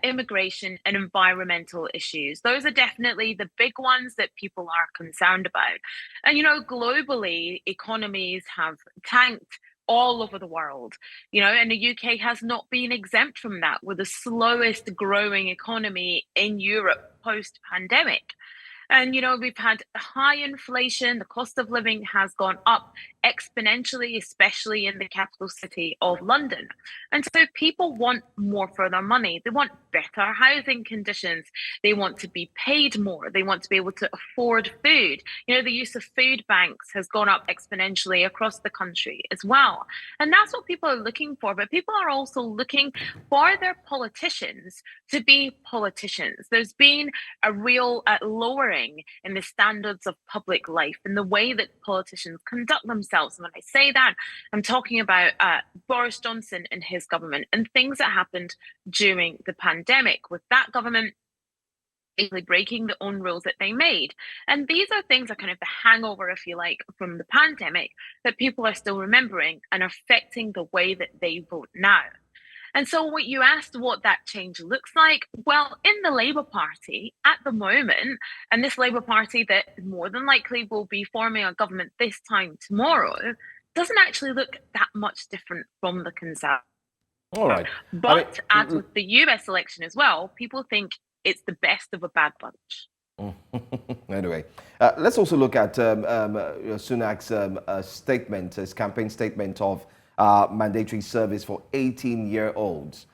immigration and environmental issues. Those are definitely the big ones that people are concerned about. And, globally, economies have tanked all over the world, and the UK has not been exempt from that. We're the slowest growing economy in Europe post-pandemic. And, we've had high inflation, the cost of living has gone up exponentially, especially in the capital city of London. And so people want more for their money. They want better housing conditions. They want to be paid more. They want to be able to afford food. The use of food banks has gone up exponentially across the country as well. And that's what people are looking for. But people are also looking for their politicians to be politicians. There's been a real lowering in the standards of public life and the way that politicians conduct themselves. And when I say that, I'm talking about Boris Johnson and his government and things that happened during the pandemic with that government basically breaking the own rules that they made. And these are things that kind of the hangover, if you like, from the pandemic that people are still remembering and affecting the way that they vote now. And so what you asked what that change looks like, well, in the Labour Party at the moment, and this Labour Party that more than likely will be forming a government this time tomorrow, doesn't actually look that much different from the Conservatives. All right. But as with the US election as well, people think it's the best of a bad bunch. Anyway, let's also look at Sunak's statement, his campaign statement of mandatory service for 18-year-olds.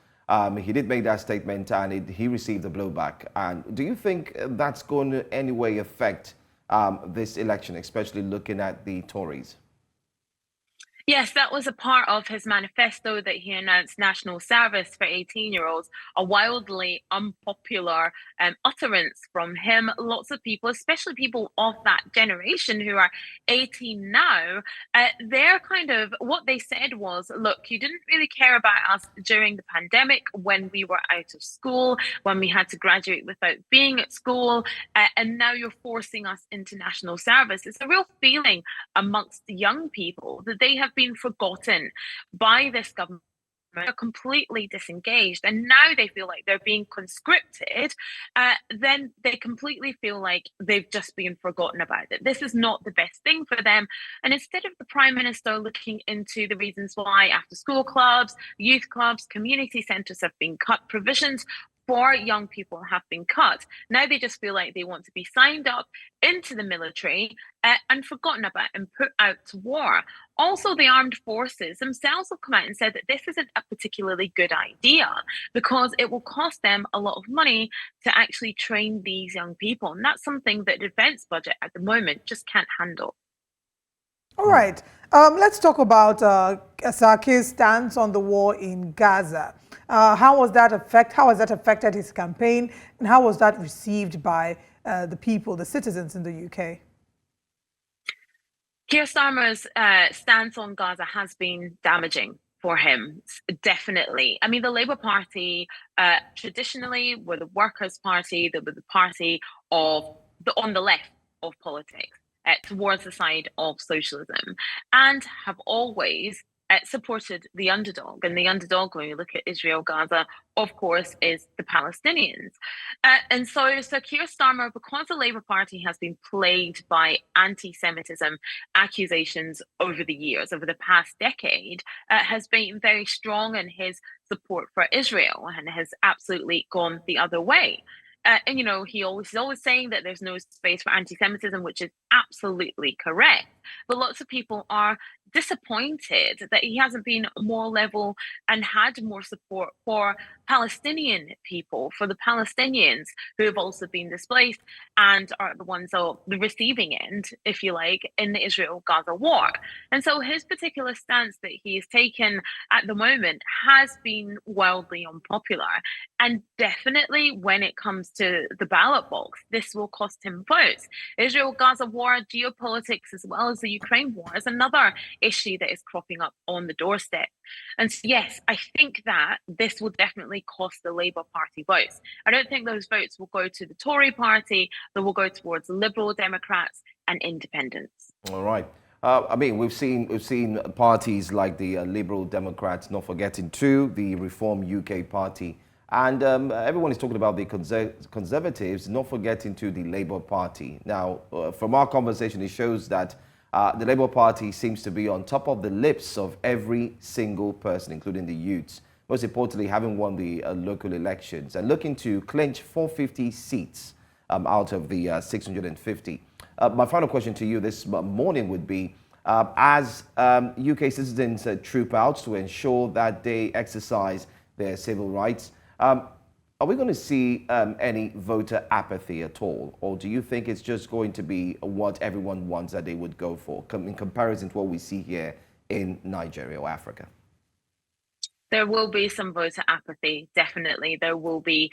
He did make that statement and he received a blowback. And do you think that's going to any way affect this election, especially looking at the Tories? Yes, that was a part of his manifesto that he announced national service for 18-year-olds, a wildly unpopular utterance from him. Lots of people, especially people of that generation who are 18 now, they're kind of, what they said was, look, you didn't really care about us during the pandemic when we were out of school, when we had to graduate without being at school, and now you're forcing us into national service. It's a real feeling amongst the young people that they have been forgotten by this government, are completely disengaged, and now they feel like they're being conscripted. Then they completely feel like they've just been forgotten about it. This is not the best thing for them. And instead of the Prime Minister looking into the reasons why after school clubs, youth clubs, community centres have been cut, provisions for young people have been cut. Now they just feel like they want to be signed up into the military and forgotten about and put out to war. Also, the armed forces themselves have come out and said that this isn't a particularly good idea because it will cost them a lot of money to actually train these young people. And that's something that the defence budget at the moment just can't handle. All right. Let's talk about Saki's stance on the war in Gaza. How has that affected his campaign, and how was that received by the people, the citizens in the UK? Keir Starmer's stance on Gaza has been damaging for him, definitely. I mean, the Labour Party traditionally were the Workers' Party, they were the party on the left of politics. Towards the side of socialism, and have always supported the underdog. And the underdog, when you look at Israel, Gaza, of course, is the Palestinians. And so Keir Starmer, because the Labour Party has been plagued by anti-Semitism accusations over the years, over the past decade, has been very strong in his support for Israel and has absolutely gone the other way. And he's always saying that there's no space for anti-Semitism, which is absolutely correct. But lots of people are disappointed that he hasn't been more level and had more support for Palestinian people, for the Palestinians who have also been displaced and are the ones on the receiving end, if you like, in the Israel-Gaza war. And so his particular stance that he has taken at the moment has been wildly unpopular. And definitely when it comes to the ballot box, this will cost him votes. Israel-Gaza war, geopolitics, as well as the Ukraine war is another issue that is cropping up on the doorstep. And so, yes, I think that this will definitely cost the Labour Party votes. I don't think those votes will go to the Tory party. They will go towards Liberal Democrats and independents. All right. I mean, we've seen parties like the Liberal Democrats, not forgetting too, the Reform UK Party. And everyone is talking about the Conservatives, not forgetting to the Labour Party. Now, from our conversation, it shows that the Labour Party seems to be on top of the lips of every single person, including the youths. Most importantly, having won the local elections and looking to clinch 450 seats out of the 650. My final question to you this morning would be, as UK citizens troop out to ensure that they exercise their civil rights, are we going to see any voter apathy at all? Or do you think it's just going to be what everyone wants that they would go for in comparison to what we see here in Nigeria or Africa? There will be some voter apathy, definitely. There will be.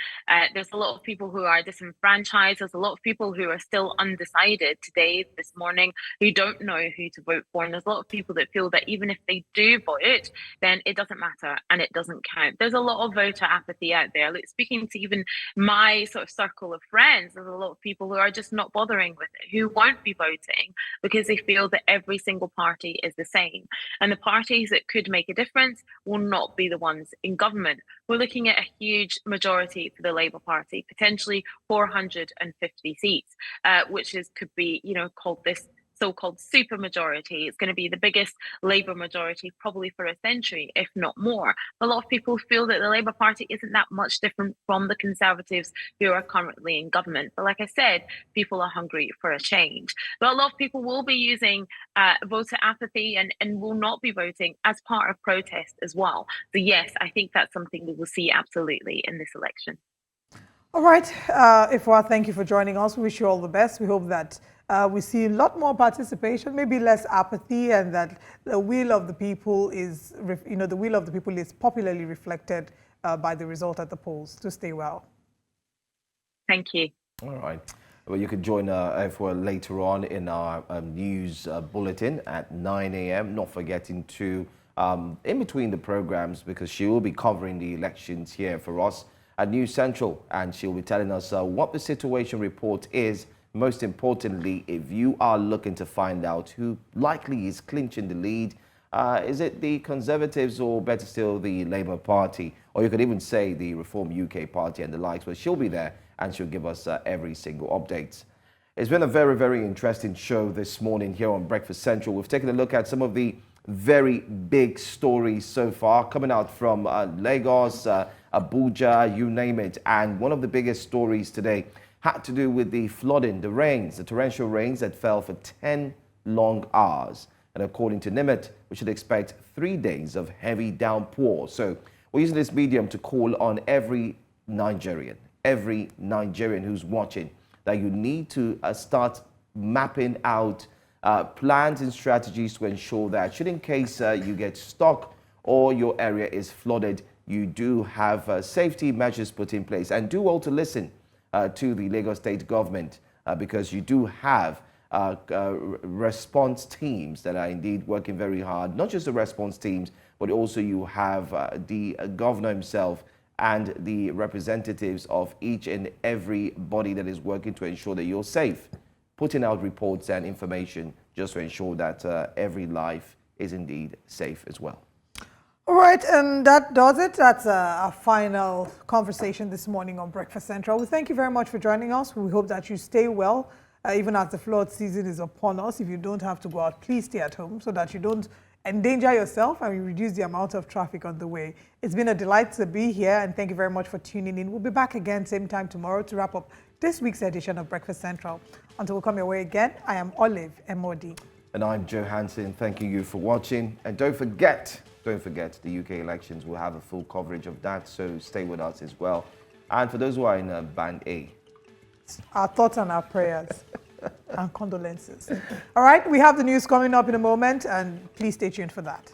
There's a lot of people who are disenfranchised. There's a lot of people who are still undecided today, this morning, who don't know who to vote for. And there's a lot of people that feel that even if they do vote, then it doesn't matter and it doesn't count. There's a lot of voter apathy out there. Like, speaking to even my sort of circle of friends, there's a lot of people who are just not bothering with it, who won't be voting because they feel that every single party is the same. And the parties that could make a difference will not be the ones in government. We're looking at a huge majority for the Labour Party, potentially 450 seats, which could be, called this so-called super majority. It's going to be the biggest Labour majority probably for a century, if not more. A lot of people feel that the Labour Party isn't that much different from the Conservatives who are currently in government. But like I said, people are hungry for a change. But a lot of people will be using voter apathy and will not be voting as part of protest as well. So yes, I think that's something we will see absolutely in this election. All right, Ifwa, thank you for joining us. We wish you all the best. We hope that we see a lot more participation, maybe less apathy, and that the will of the people is, the will of the people is popularly reflected by the result at the polls. To stay well. Thank you. All right. Well, you can join Ifwa later on in our news bulletin at 9 a.m. Not forgetting to, in between the programs, because she will be covering the elections here for us at News Central, and she'll be telling us what the situation report is. Most importantly, if you are looking to find out who likely is clinching the lead, is it the Conservatives or better still the Labour Party, or you could even say the Reform UK Party and the likes, but she'll be there and she'll give us every single update. It's been a very, very interesting show this morning here on Breakfast Central. We've taken a look at some of the very big stories so far coming out from Lagos, Abuja, you name it. And one of the biggest stories today had to do with the flooding, the rains, the torrential rains that fell for 10 long hours. And according to NIMET, we should expect 3 days of heavy downpour. So we're using this medium to call on every Nigerian who's watching, that you need to start mapping out plans and strategies to ensure that should in case you get stuck or your area is flooded, you do have safety measures put in place. And do well to listen to the Lagos State government because you do have response teams that are indeed working very hard. Not just the response teams, but also you have the governor himself and the representatives of each and every body that is working to ensure that you're safe, putting out reports and information just to ensure that every life is indeed safe as well. All right, and that does it. That's our final conversation this morning on Breakfast Central. We thank you very much for joining us. We hope that you stay well, even as the flood season is upon us. If you don't have to go out, please stay at home so that you don't endanger yourself and you reduce the amount of traffic on the way. It's been a delight to be here, and thank you very much for tuning in. We'll be back again same time tomorrow to wrap up this week's edition of Breakfast Central. Until we come your way again, I am Olive MOD. And I'm Joe Hansen, thanking you for watching. And don't forget, the UK elections will have a full coverage of that, so stay with us as well. And for those who are in Band A, our thoughts and our prayers and condolences. All right, we have the news coming up in a moment, and please stay tuned for that.